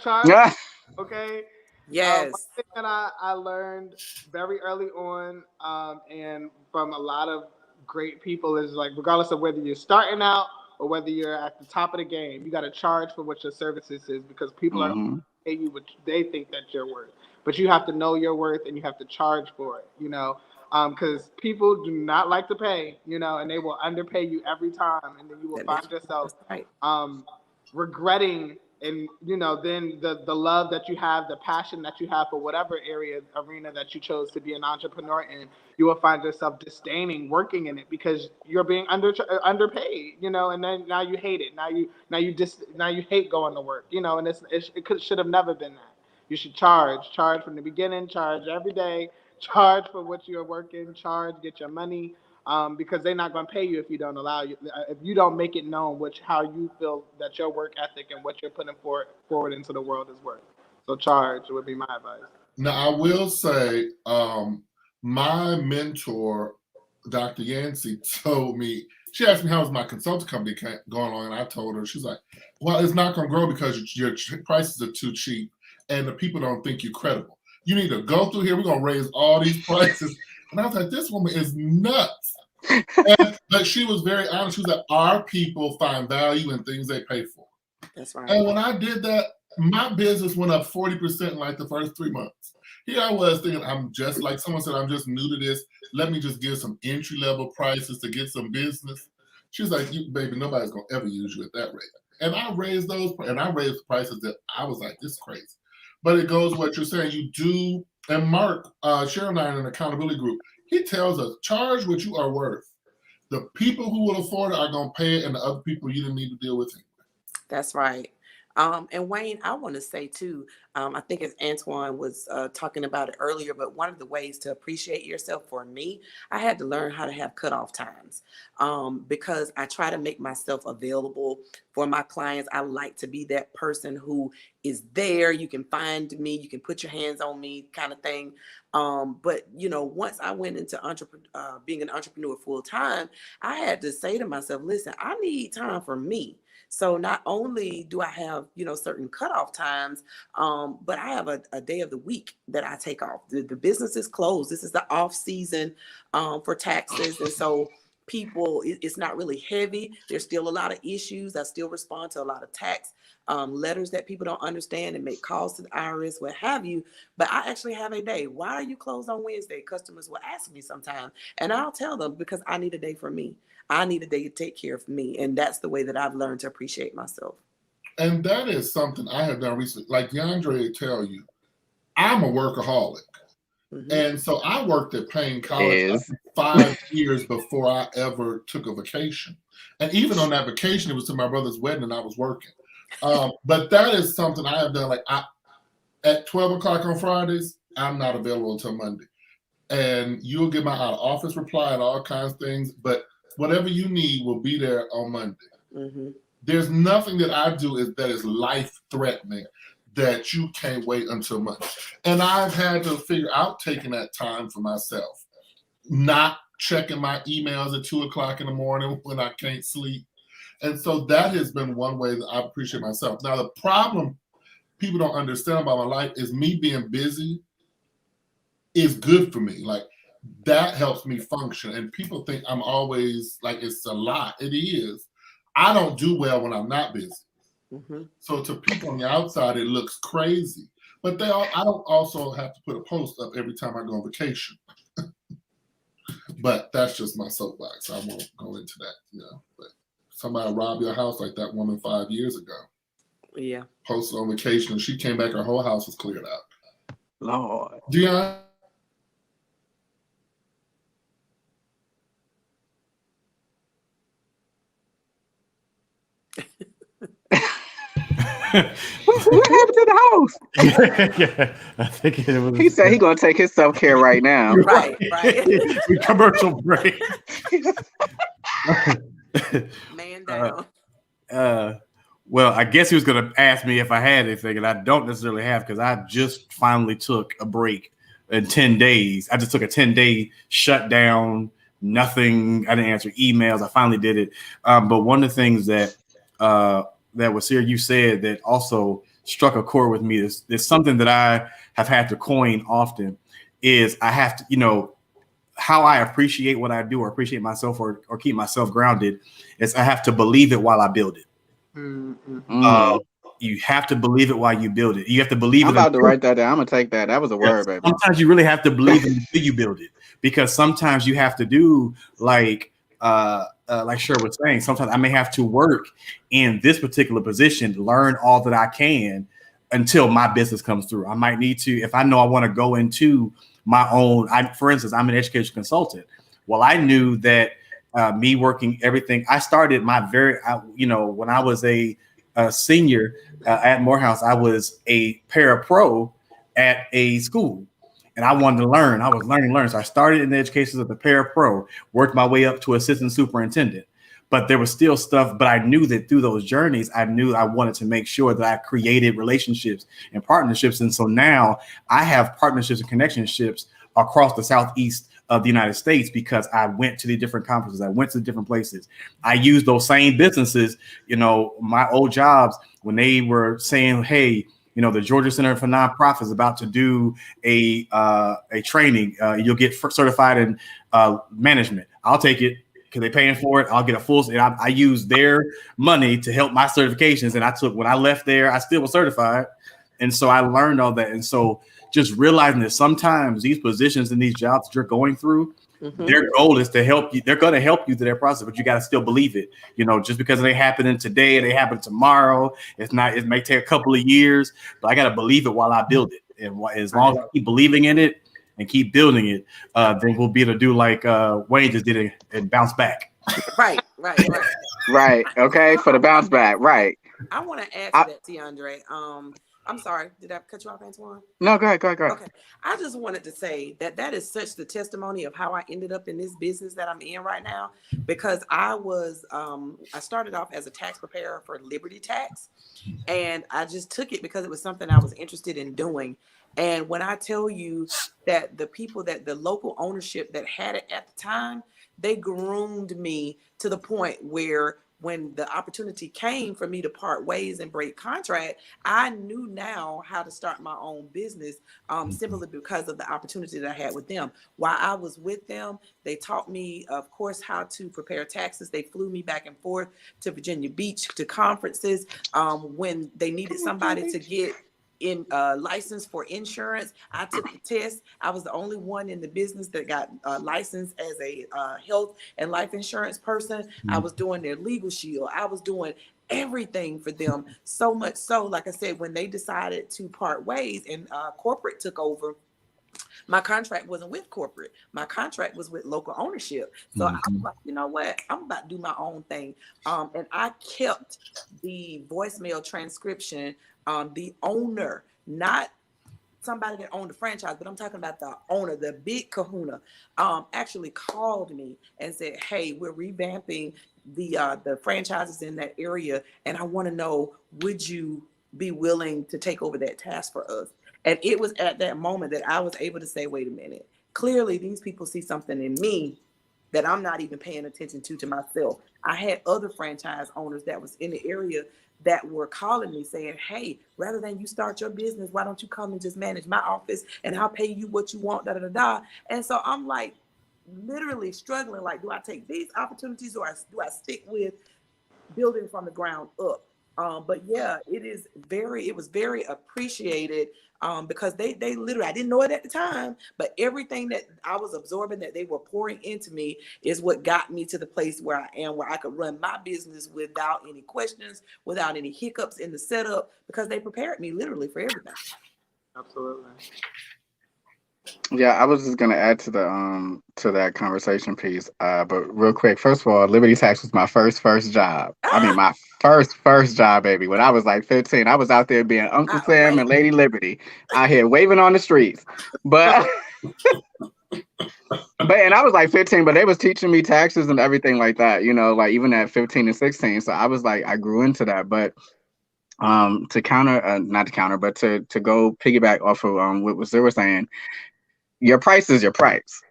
Charge, Yeah. okay? One Yes. thing that I learned very early on, and from a lot of great people is like, regardless of whether you're starting out or whether you're at the top of the game, you got to charge for what your services is because people are Hmm. pay you what they think that you're worth. But you have to know your worth and you have to charge for it, because people do not like to pay, and they will underpay you every time. And then you will find yourself That's right. regretting and then the love that you have, the passion that you have for whatever arena that you chose to be an entrepreneur in, you will find yourself disdaining working in it because you're being underpaid, and then now you hate it. Now you hate going to work, and should have never been that. You should charge from the beginning, charge every day, charge for what you're working, charge, get your money, because they're not going to pay you if you don't if you don't make it known how you feel that your work ethic and what you're putting forward into the world is worth. So charge would be my advice. Now, I will say, my mentor, Dr. Yancey, told me, she asked me how's my consulting company going on, and I told her, she's like, well, it's not going to grow because your prices are too cheap and the people don't think you're credible. You need to go through here. We're going to raise all these prices. And I was like, this woman is nuts. But she was very honest. She was like, our people find value in things they pay for. That's right. And when I did that, my business went up 40% in like the first 3 months. Here I was thinking, I'm just like someone said, I'm just new to this. Let me just give some entry-level prices to get some business. She was like, baby, nobody's going to ever use you at that rate. And I raised the prices that I was like, this is crazy. But it goes what you're saying. You do, and Mark, Cheryl and I in an accountability group, he tells us, charge what you are worth. The people who will afford it are going to pay it, and the other people you didn't need to deal with it. That's right. And Wayne, I want to say too, I think as Antoine was talking about it earlier, but one of the ways to appreciate yourself for me, I had to learn how to have cutoff times because I try to make myself available for my clients. I like to be that person who is there. You can find me, you can put your hands on me kind of thing. But, once I went into being an entrepreneur full time, I had to say to myself, listen, I need time for me. So not only do I have, certain cutoff times, but I have a day of the week that I take off. The business is closed. This is the off season for taxes. And so it's not really heavy. There's still a lot of issues. I still respond to a lot of tax letters that people don't understand and make calls to the IRS, what have you. But I actually have a day. Why are you closed on Wednesday? Customers will ask me sometimes. And I'll tell them because I need a day for me. I need a day to take care of me. And that's the way that I've learned to appreciate myself. And that is something I have done recently. Like DeAndre tell you, I'm a workaholic. Mm-hmm. And so I worked at Payne College 5 years before I ever took a vacation. And even on that vacation, it was to my brother's wedding and I was working. But that is something I have done. Like at 12 o'clock on Fridays, I'm not available until Monday. And you'll get my out of office reply and all kinds of things. But whatever you need will be there on Monday. Mm-hmm. There's nothing that I do that is life-threatening that you can't wait until Monday. And I've had to figure out taking that time for myself, not checking my emails at 2 o'clock in the morning when I can't sleep. And so that has been one way that I appreciate myself. Now, the problem people don't understand about my life is me being busy is good for me. Like, that helps me function. And people think I'm always like, it's a lot. It is. I don't do well when I'm not busy. Mm-hmm. So to people on the outside, it looks crazy. But I don't also have to put a post up every time I go on vacation. But that's just my soapbox. I won't go into that, But somebody robbed your house like that woman 5 years ago. Yeah. Posted on vacation, and she came back, her whole house was cleared out. Lord. Dion? What happened to the house? Yeah, I think it was. He said he gonna take his self-care right now. Right. We commercial break. Man down. Well, I guess he was going to ask me if I had anything, and I don't necessarily have because I just finally took a break in 10 days. I just took a 10-day shutdown, nothing. I didn't answer emails. I finally did it. But one of the things that was here, you said that also struck a chord with me is something that I have had to coin often is I have to, how I appreciate what I do or appreciate myself or keep myself grounded is I have to believe it while I build it. You have to believe it while you build it. You have to believe it. I'm about to write that down. I'm gonna take that. That was a word, baby. Sometimes you really have to believe it until you build it, because sometimes you have to do like Cher was saying. Sometimes I may have to work in this particular position, learn all that I can until my business comes through. I might need to, if I know I want to go into my own. For instance, I'm an education consultant. Well, I knew that me working everything. I started my when I was a senior at Morehouse, I was a para-pro at a school, and I wanted to learn. I was learning. So I started in the education as a para-pro, worked my way up to assistant superintendent. But there was still stuff. But I knew that through those journeys, I knew I wanted to make sure that I created relationships and partnerships. And so now I have partnerships and connectionships across the Southeast of the United States because I went to the different conferences. I went to different places. I used those same businesses, my old jobs when they were saying, hey, the Georgia Center for Nonprofits is about to do a training. You'll get certified in management. I'll take it because they're paying for it. I'll get a full. I use their money to help my certifications. And when I left there, I still was certified. And so I learned all that. And so just realizing that sometimes these positions and these jobs that you're going through, their goal is to help you. They're going to help you through their process, but you got to still believe it. Just because they happen today, they happen tomorrow. It's not. It may take a couple of years, but I got to believe it while I build it. And as long as I keep believing in it and keep building it, then we'll be able to do like Wayne just did it and bounce back. Right. Right. Okay. For the bounce back. Right. I want to add to that, Tiandre. I'm sorry. Did I cut you off, Antoine? No, go ahead. Okay. I just wanted to say that is such the testimony of how I ended up in this business that I'm in right now, because I started off as a tax preparer for Liberty Tax, and I just took it because it was something I was interested in doing. And when I tell you that the local ownership that had it at the time, they groomed me to the point where when the opportunity came for me to part ways and break contract, I knew now how to start my own business simply because of the opportunity that I had with them. While I was with them, they taught me, of course, how to prepare taxes. They flew me back and forth to Virginia Beach to conferences when they needed somebody to get in license for insurance. I took the test. I was the only one in the business that got licensed as a health and life insurance person. I was doing their legal shield. I was doing everything for them. So much so, like I said, when they decided to part ways and corporate took over, my contract wasn't with corporate. My contract was with local ownership. So I was like, you know what? I'm about to do my own thing. And I kept the voicemail transcription. The owner, not somebody that owned the franchise, but I'm talking about the owner, the big kahuna, actually called me and said, hey, we're revamping the franchises in that area, and I want to know, would you be willing to take over that task for us? And it was at that moment that I was able to say, wait a minute, clearly these people see something in me that I'm not even paying attention to myself. I had other franchise owners that was in the area that were calling me saying, hey, rather than you start your business, why don't you come and just manage my office and I'll pay you what you want, da-da-da-da. And so I'm like literally struggling, like, do I take these opportunities or do I stick with building from the ground up? But yeah, it was very appreciated because they literally, I didn't know it at the time, but everything that I was absorbing that they were pouring into me is what got me to the place where I am, where I could run my business without any questions, without any hiccups in the setup, because they prepared me literally for everything. Absolutely. Yeah, I was just gonna add to that conversation piece. But real quick, first of all, Liberty Tax was my first job. I mean, Ah, my first job, baby. When I was like 15, I was out there being Uncle Sam wait. and Lady Liberty, out here waving on the streets. But and I was like 15, but they was teaching me taxes and everything like that. You know, like even at 15 and 16. So I was like, I grew into that. But to counter, not to counter, but to go piggyback off of what they were saying, your price is your price.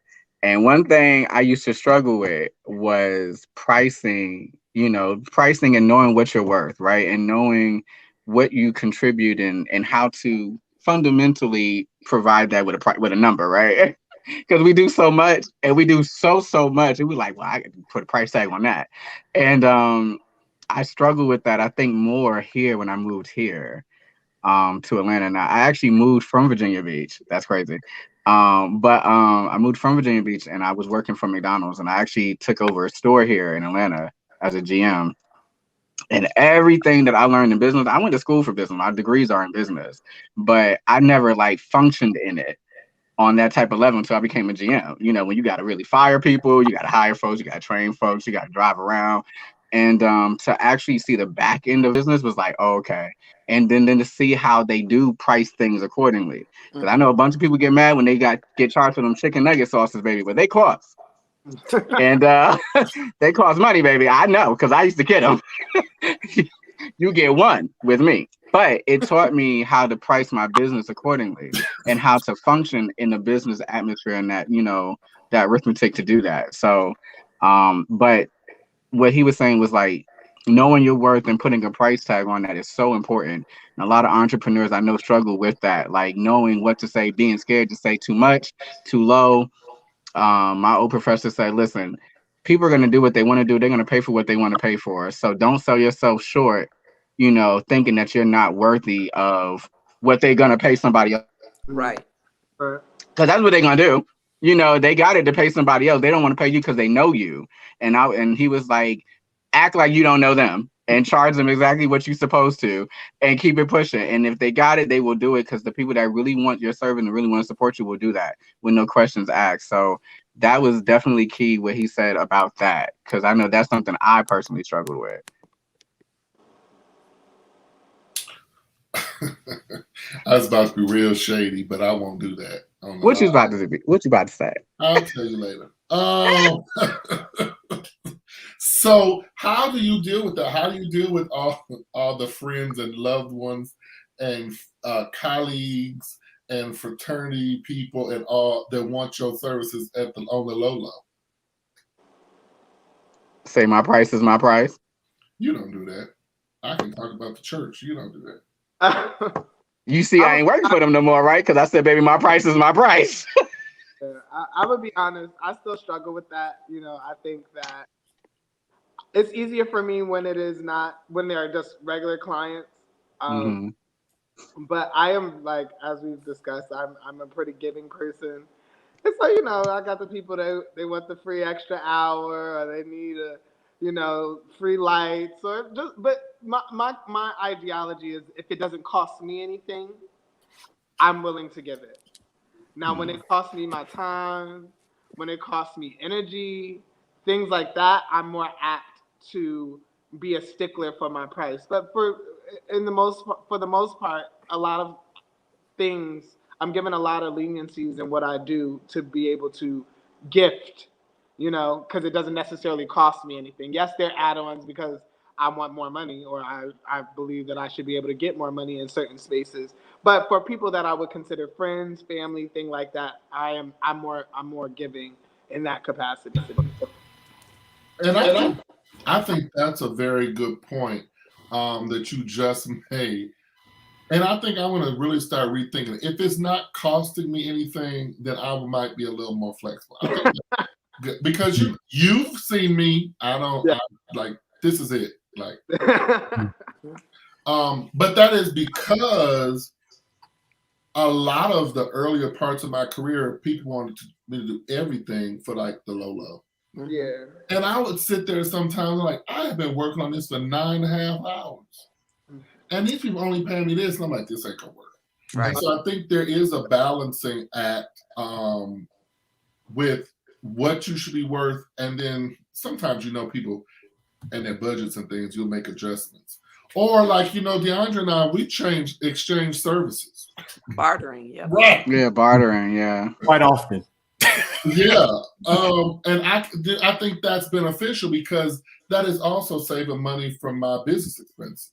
And one thing I used to struggle with was pricing, pricing and knowing what you're worth, right? And knowing what you contribute and how to fundamentally provide that with a number, right? Because we do so much and we do so much. And we're like, well, I can put a price tag on that. And I struggle with that, I think, more here when I moved here to Atlanta. Now I actually moved from Virginia Beach. That's crazy. But I moved from Virginia Beach and I was working for McDonald's and I actually took over a store here in Atlanta as a GM. And everything that I learned in business, I went to school for business. My degrees are in business, but I never like functioned in it on that type of level until I became a GM. You know, when you got to really fire people, you got to hire folks, you got to train folks, you got to drive around. And to actually see the back end of business was like, oh, okay. And then to see how they do price things accordingly. Because I know a bunch of people get mad when they get charged for them chicken nugget sauces, baby, but they cost. And they cost money, baby. I know, because I used to get them. You get one with me. But it taught me how to price my business accordingly and how to function in the business atmosphere and that, that arithmetic to do that. So, but what he was saying was like knowing your worth and putting a price tag on that is so important. And a lot of entrepreneurs I know struggle with that, like knowing what to say, being scared to say too much, too low. My old professor said, listen, people are going to do what they want to do. They're going to pay for what they want to pay for. So don't sell yourself short, thinking that you're not worthy of what they're going to pay somebody else. Right. Because that's what they're going to do. They got it to pay somebody else. They don't want to pay you because they know you. And he was like, act like you don't know them and charge them exactly what you're supposed to and keep it pushing. And if they got it, they will do it because the people that really want your service and really want to support you will do that with no questions asked. So that was definitely key what he said about that, because I know that's something I personally struggled with. I was about to be real shady, but I won't do that. What you about to say? I'll tell you later. So how do you deal with that? How do you deal with all the friends and loved ones and colleagues and fraternity people and all that want your services on the low? Say my price is my price. You don't do that. I can talk about the church. You don't do that. You see, I ain't working for them no more, right? Because I said, baby, my price is my price. I would be honest. I still struggle with that. I think that it's easier for me when they're just regular clients. But I am, like, as we've discussed, I'm a pretty giving person. It's like, I got the people that they want the free extra hour, or they need free lights, or just. But my ideology is, if it doesn't cost me anything, I'm willing to give it. Now, when it costs me my time, when it costs me energy, things like that, I'm more apt to be a stickler for my price. But for the most part, a lot of things, I'm given a lot of leniencies in what I do to be able to gift, because it doesn't necessarily cost me anything. Yes, there are add-ons because I want more money, or I believe that I should be able to get more money in certain spaces. But for people that I would consider friends, family, thing like that, I'm more giving in that capacity. And I think that's a very good point that you just made. And I think I'm going to really start rethinking it. If it's not costing me anything, then I might be a little more flexible. I think good, because you've seen me. Like, this is it. Like, but that is because a lot of the earlier parts of my career, people wanted me to do everything for like the low. Yeah. And I would sit there sometimes like, I have been working on this for 9.5 hours. And these people only pay me this. And I'm like, this ain't gonna work. Right. And so I think there is a balancing act with what you should be worth, and then sometimes people and their budgets and things, you'll make adjustments. Or like DeAndre and I, we exchange services. Bartering. Yep. Right. Yeah, bartering. Yeah. Quite often. Yeah. And I think that's beneficial because that is also saving money from my business expenses.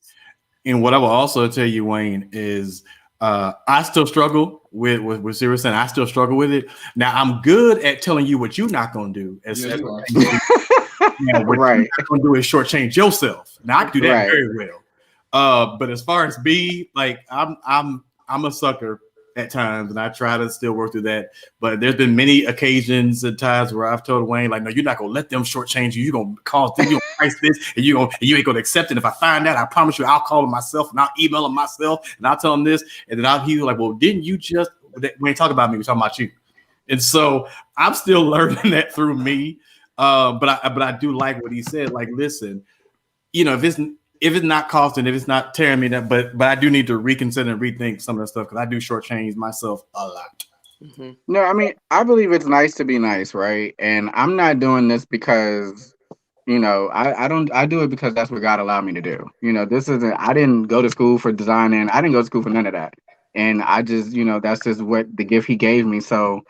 And what I will also tell you, Wayne, is I still struggle with serious saying. I still struggle with it. Now I'm good at telling you what you're not going to do. What Right. you're not going to do is shortchange yourself. Now I can do that very well. But as far as B, like I'm a sucker at times, and I try to still work through that. But there's been many occasions and times where I've told Wayne, like, no, you're not gonna let them shortchange you. You're gonna call them, you're gonna price this, and you ain't gonna accept it. If I find that, I promise you, I'll call them myself and I'll email them myself and I'll tell them this. And then he's like, well, didn't you just? We ain't talking about me. We're talking about you. And so I'm still learning that through me. But I do like what he said. Like, listen, if it's not costing, if it's not tearing me that, but I do need to reconsider and rethink some of that stuff because I do shortchange myself a lot. Mm-hmm. No, I mean, I believe it's nice to be nice, right? And I'm not doing this because, I do it because that's what God allowed me to do. I didn't go to school for designing. I didn't go to school for none of that. And I just, that's just what the gift he gave me. So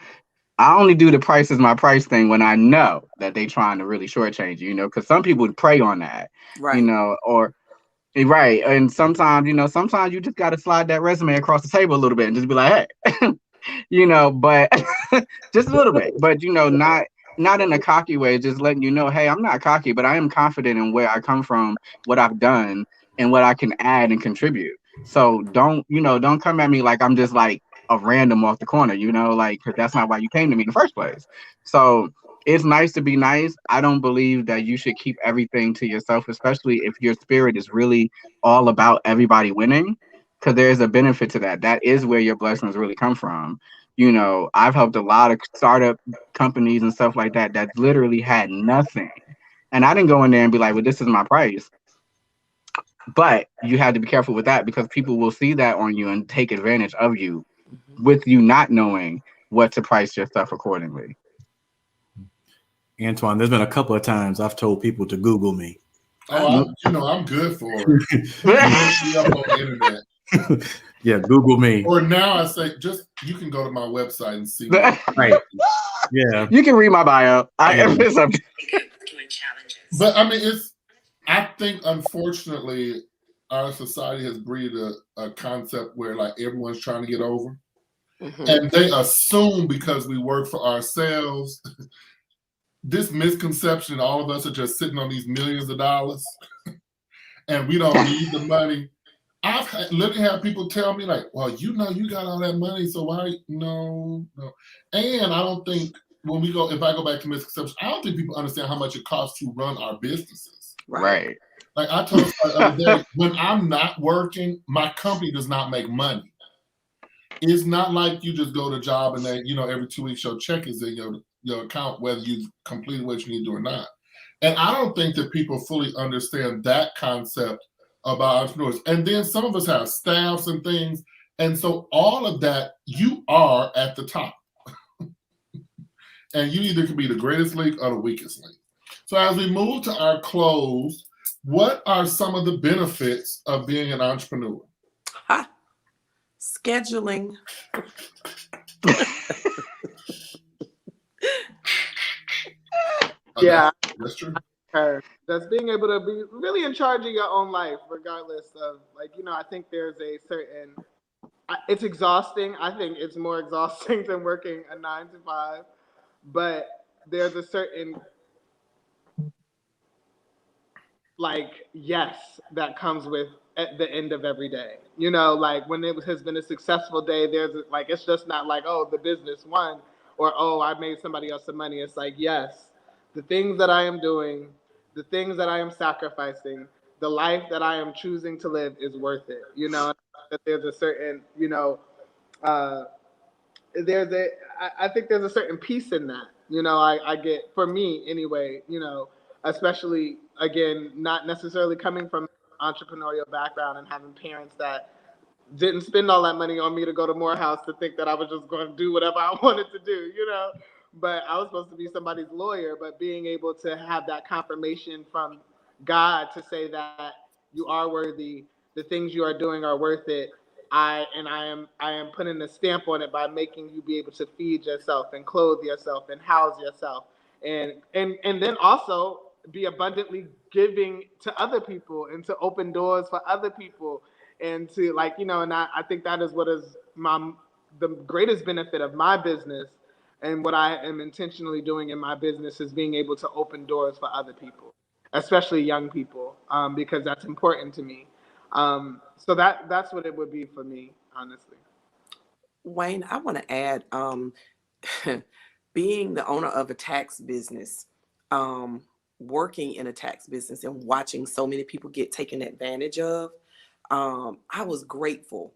I only do the price is my price thing when I know that they trying to really shortchange you, because some people would prey on that, Right. Right. And sometimes you just got to slide that resume across the table a little bit and just be like, hey, but just a little bit, but, not in a cocky way, just letting you know, hey, I'm not cocky, but I am confident in where I come from, what I've done and what I can add and contribute. So don't come at me like I'm just like a random off the corner, cause that's not why you came to me in the first place. So it's nice to be nice. I don't believe that you should keep everything to yourself, especially if your spirit is really all about everybody winning, because there's a benefit to that. That is where your blessings really come from. I've helped a lot of startup companies and stuff like that literally had nothing. And I didn't go in there and be like, well, this is my price. But you have to be careful with that because people will see that on you and take advantage of you with you not knowing what to price your stuff accordingly. Antoine, there's been a couple of times I've told people to Google me. Oh, I'm good for it. Look me up on the internet. Yeah, Google me. Or now I say, you can go to my website and see. Right. Yeah. You can read my bio. But I mean, I think unfortunately our society has breeded a concept where like everyone's trying to get over. Mm-hmm. And they assume because we work for ourselves, this misconception, all of us are just sitting on these millions of dollars and we don't need the money. I've literally had people tell me like, well, you got all that money, so why? No. And I don't think if I go back to misconception, I don't think people understand how much it costs to run our businesses. Right. Like I told you the other day, when I'm not working, my company does not make money. It's not like you just go to a job and then, every 2 weeks your check is in your account, whether you completed what you need to do or not. And I don't think that people fully understand that concept about entrepreneurs. And then some of us have staffs and things. And so all of that, you are at the top. And you either can be the greatest link or the weakest link. So as we move to our close, what are some of the benefits of being an entrepreneur? Scheduling. Yeah. That's true. That's being able to be really in charge of your own life, regardless of I think there's a certain, it's exhausting. I think it's more exhausting than working a 9 to 5, but there's a certain yes that comes with at the end of every day. When it has been a successful day, there's it's just not like, oh, the business won or, oh, I made somebody else some money. It's like, yes, the things that I am doing, the things that I am sacrificing, the life that I am choosing to live is worth it. That there's a certain, I think there's a certain peace in that. I get, for me anyway, especially, again, not necessarily coming from an entrepreneurial background and having parents that didn't spend all that money on me to go to Morehouse to think that I was just going to do whatever I wanted to do, you know. But I was supposed to be somebody's lawyer. But being able to have that confirmation from God to say that you are worthy, the things you are doing are worth it. I am putting a stamp on it by making you be able to feed yourself and clothe yourself and house yourself, and then also be abundantly giving to other people and to open doors for other people and to, like, you know, and I think that is what is the greatest benefit of my business, and what I am intentionally doing in my business is being able to open doors for other people, especially young people, because that's important to me. So that's what it would be for me, honestly. Wayne, I want to add, being the owner of a tax business, um, working in a tax business and watching so many people get taken advantage of, I was grateful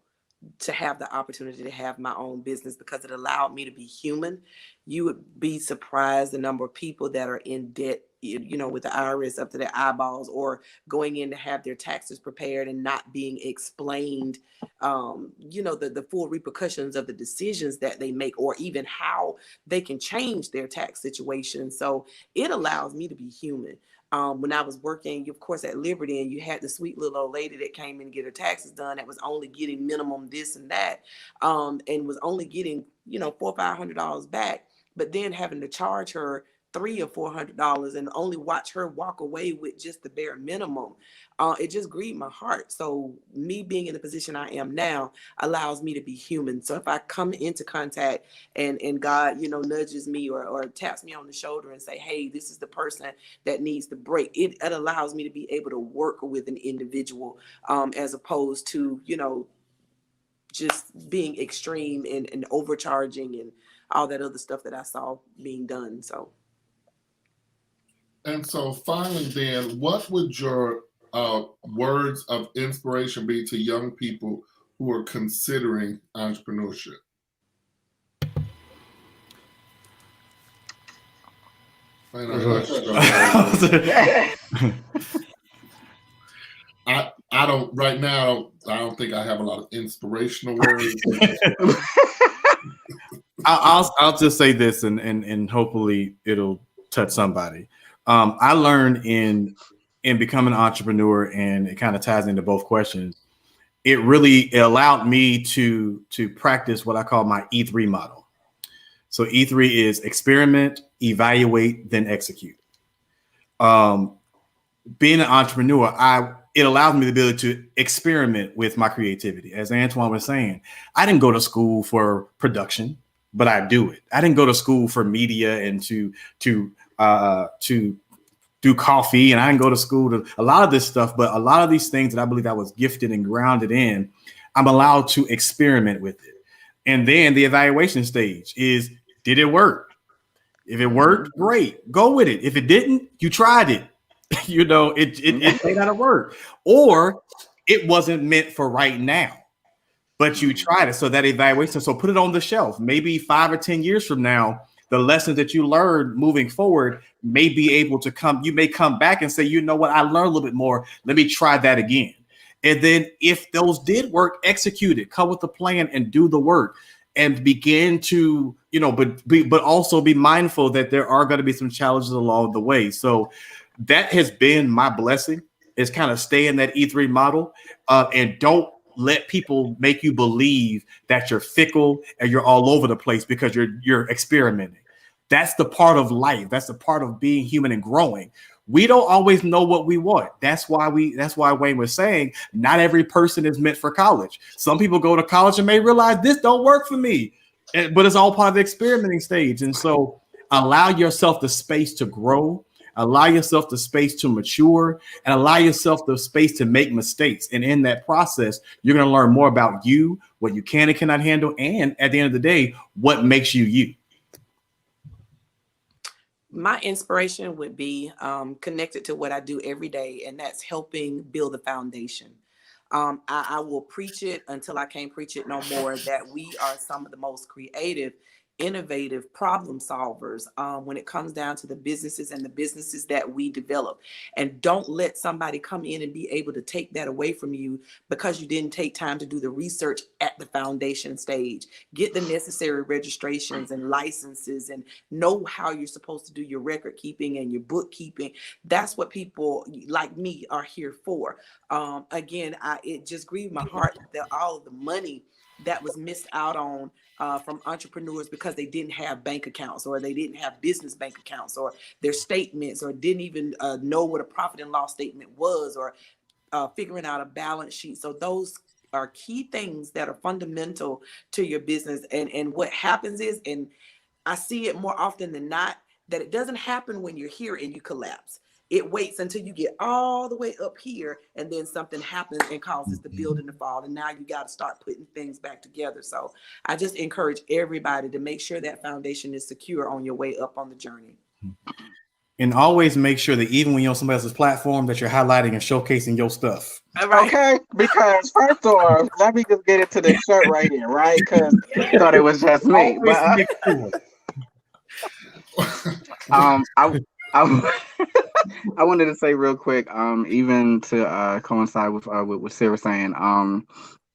to have the opportunity to have my own business because it allowed me to be human. You would be surprised the number of people that are in debt, you know, with the IRS up to their eyeballs, or going in to have their taxes prepared and not being explained, you know, the full repercussions of the decisions that they make, or even how they can change their tax situation. So it allows me to be human. When I was working, of course, at Liberty, and you had the sweet little old lady that came in to get her taxes done that was only getting minimum this and that, and was only getting, you know, $400 or $500 back, but then having to charge her $300 or $400 and only watch her walk away with just the bare minimum. It just grieved my heart. So me being in the position I am now allows me to be human. So if I come into contact and God, you know, nudges me or taps me on the shoulder and say, hey, this is the person that needs the break, it allows me to be able to work with an individual, as opposed to, you know, just being extreme and overcharging and all that other stuff that I saw being done. So. And so finally, then, what would your words of inspiration be to young people who are considering entrepreneurship? Man, I don't right now. I don't think I have a lot of inspirational words. I'll just say this, and hopefully it'll touch somebody. I learned in becoming an entrepreneur, and it kind of ties into both questions. It allowed me to practice what I call my E3 model. So E3 is experiment, evaluate, then execute. Being an entrepreneur, it allows me the ability to experiment with my creativity. As Antoine was saying, I didn't go to school for production, but I do it. I didn't go to school for media and to do coffee, and I didn't go to school to a lot of this stuff, but a lot of these things that I believe I was gifted and grounded in, I'm allowed to experiment with it. And then the evaluation stage is, did it work? If it worked, great, go with it. If it didn't, you tried it. You know, it may not work, or it wasn't meant for right now, but you tried it. So that evaluation, so put it on the shelf. Maybe 5 or 10 years from now, the lessons that you learned moving forward may be able to come. You may come back and say, you know what, I learned a little bit more. Let me try that again. And then if those did work, execute it, come with a plan and do the work, and begin to, you know, but also be mindful that there are going to be some challenges along the way. So that has been my blessing, is kind of stay in that E3 model, and don't let people make you believe that you're fickle and you're all over the place because you're experimenting. That's the part of life. That's the part of being human and growing. We don't always know what we want. That's why Wayne was saying not every person is meant for college. Some people go to college and may realize this don't work for me, but it's all part of the experimenting stage. And so allow yourself the space to grow. Allow yourself the space to mature, and allow yourself the space to make mistakes. And in that process, you're going to learn more about you, what you can and cannot handle, and at the end of the day, what makes you you. My inspiration would be connected to what I do every day, and that's helping build the foundation. I will preach it until I can't preach it no more, that we are some of the most creative innovative problem solvers when it comes down to the businesses and the businesses that we develop. And don't let somebody come in and be able to take that away from you because you didn't take time to do the research at the foundation stage. Get the necessary registrations and licenses and know how you're supposed to do your record keeping and your bookkeeping. That's what people like me are here for. Again, it just grieved my heart that all of the money that was missed out on from entrepreneurs because they didn't have bank accounts, or they didn't have business bank accounts, or their statements, or didn't even know what a profit and loss statement was, or figuring out a balance sheet. So those are key things that are fundamental to your business. And what happens is, and I see it more often than not, that it doesn't happen when you're here and you collapse. It waits until you get all the way up here, and then something happens and causes the building to fall. And now you got to start putting things back together. So I just encourage everybody to make sure that foundation is secure on your way up on the journey. And always make sure that even when you're on somebody else's platform, that you're highlighting and showcasing your stuff. Right. Okay, because first off, let me just get into this shirt right here, right? Because I thought it was just me. But I wanted to say real quick, even to coincide with what Sarah was saying,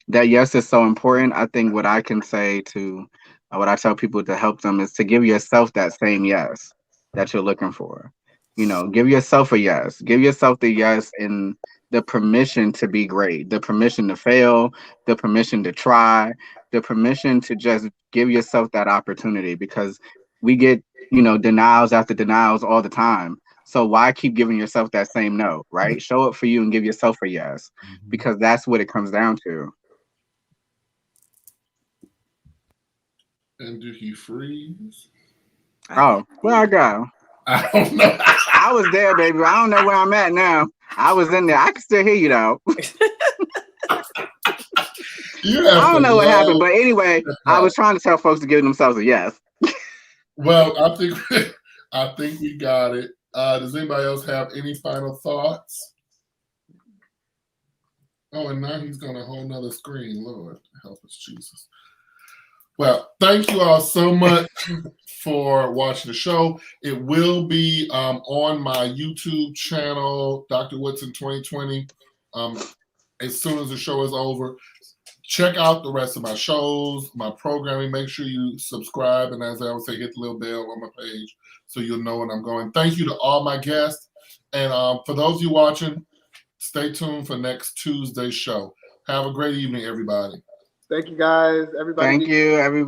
that yes is so important. I think what I can say to what I tell people to help them is to give yourself that same yes that you're looking for. You know, give yourself a yes. Give yourself the yes and the permission to be great, the permission to fail, the permission to try, the permission to just give yourself that opportunity, because we get, denials after denials all the time. So why keep giving yourself that same no, right? Show up for you and give yourself a yes, because that's what it comes down to. And did he freeze? Oh, where I go? I don't know. I was there, baby. I don't know where I'm at now. I was in there. I can still hear you though. I don't know what happened, but anyway, I was trying to tell folks to give themselves a yes. Well, I think we got it. Does anybody else have any final thoughts? Oh, and now he's going to a whole nother screen. Lord, help us, Jesus. Well, thank you all so much for watching the show. It will be on my YouTube channel, Dr. Woodson 2020, as soon as the show is over. Check out the rest of my shows, my programming. Make sure you subscribe, and as I always say, hit the little bell on my page so you'll know when I'm going. Thank you to all my guests. And for those of you watching, stay tuned for next Tuesday's show. Have a great evening, everybody. Thank you, guys. Everybody. Thank you, everybody.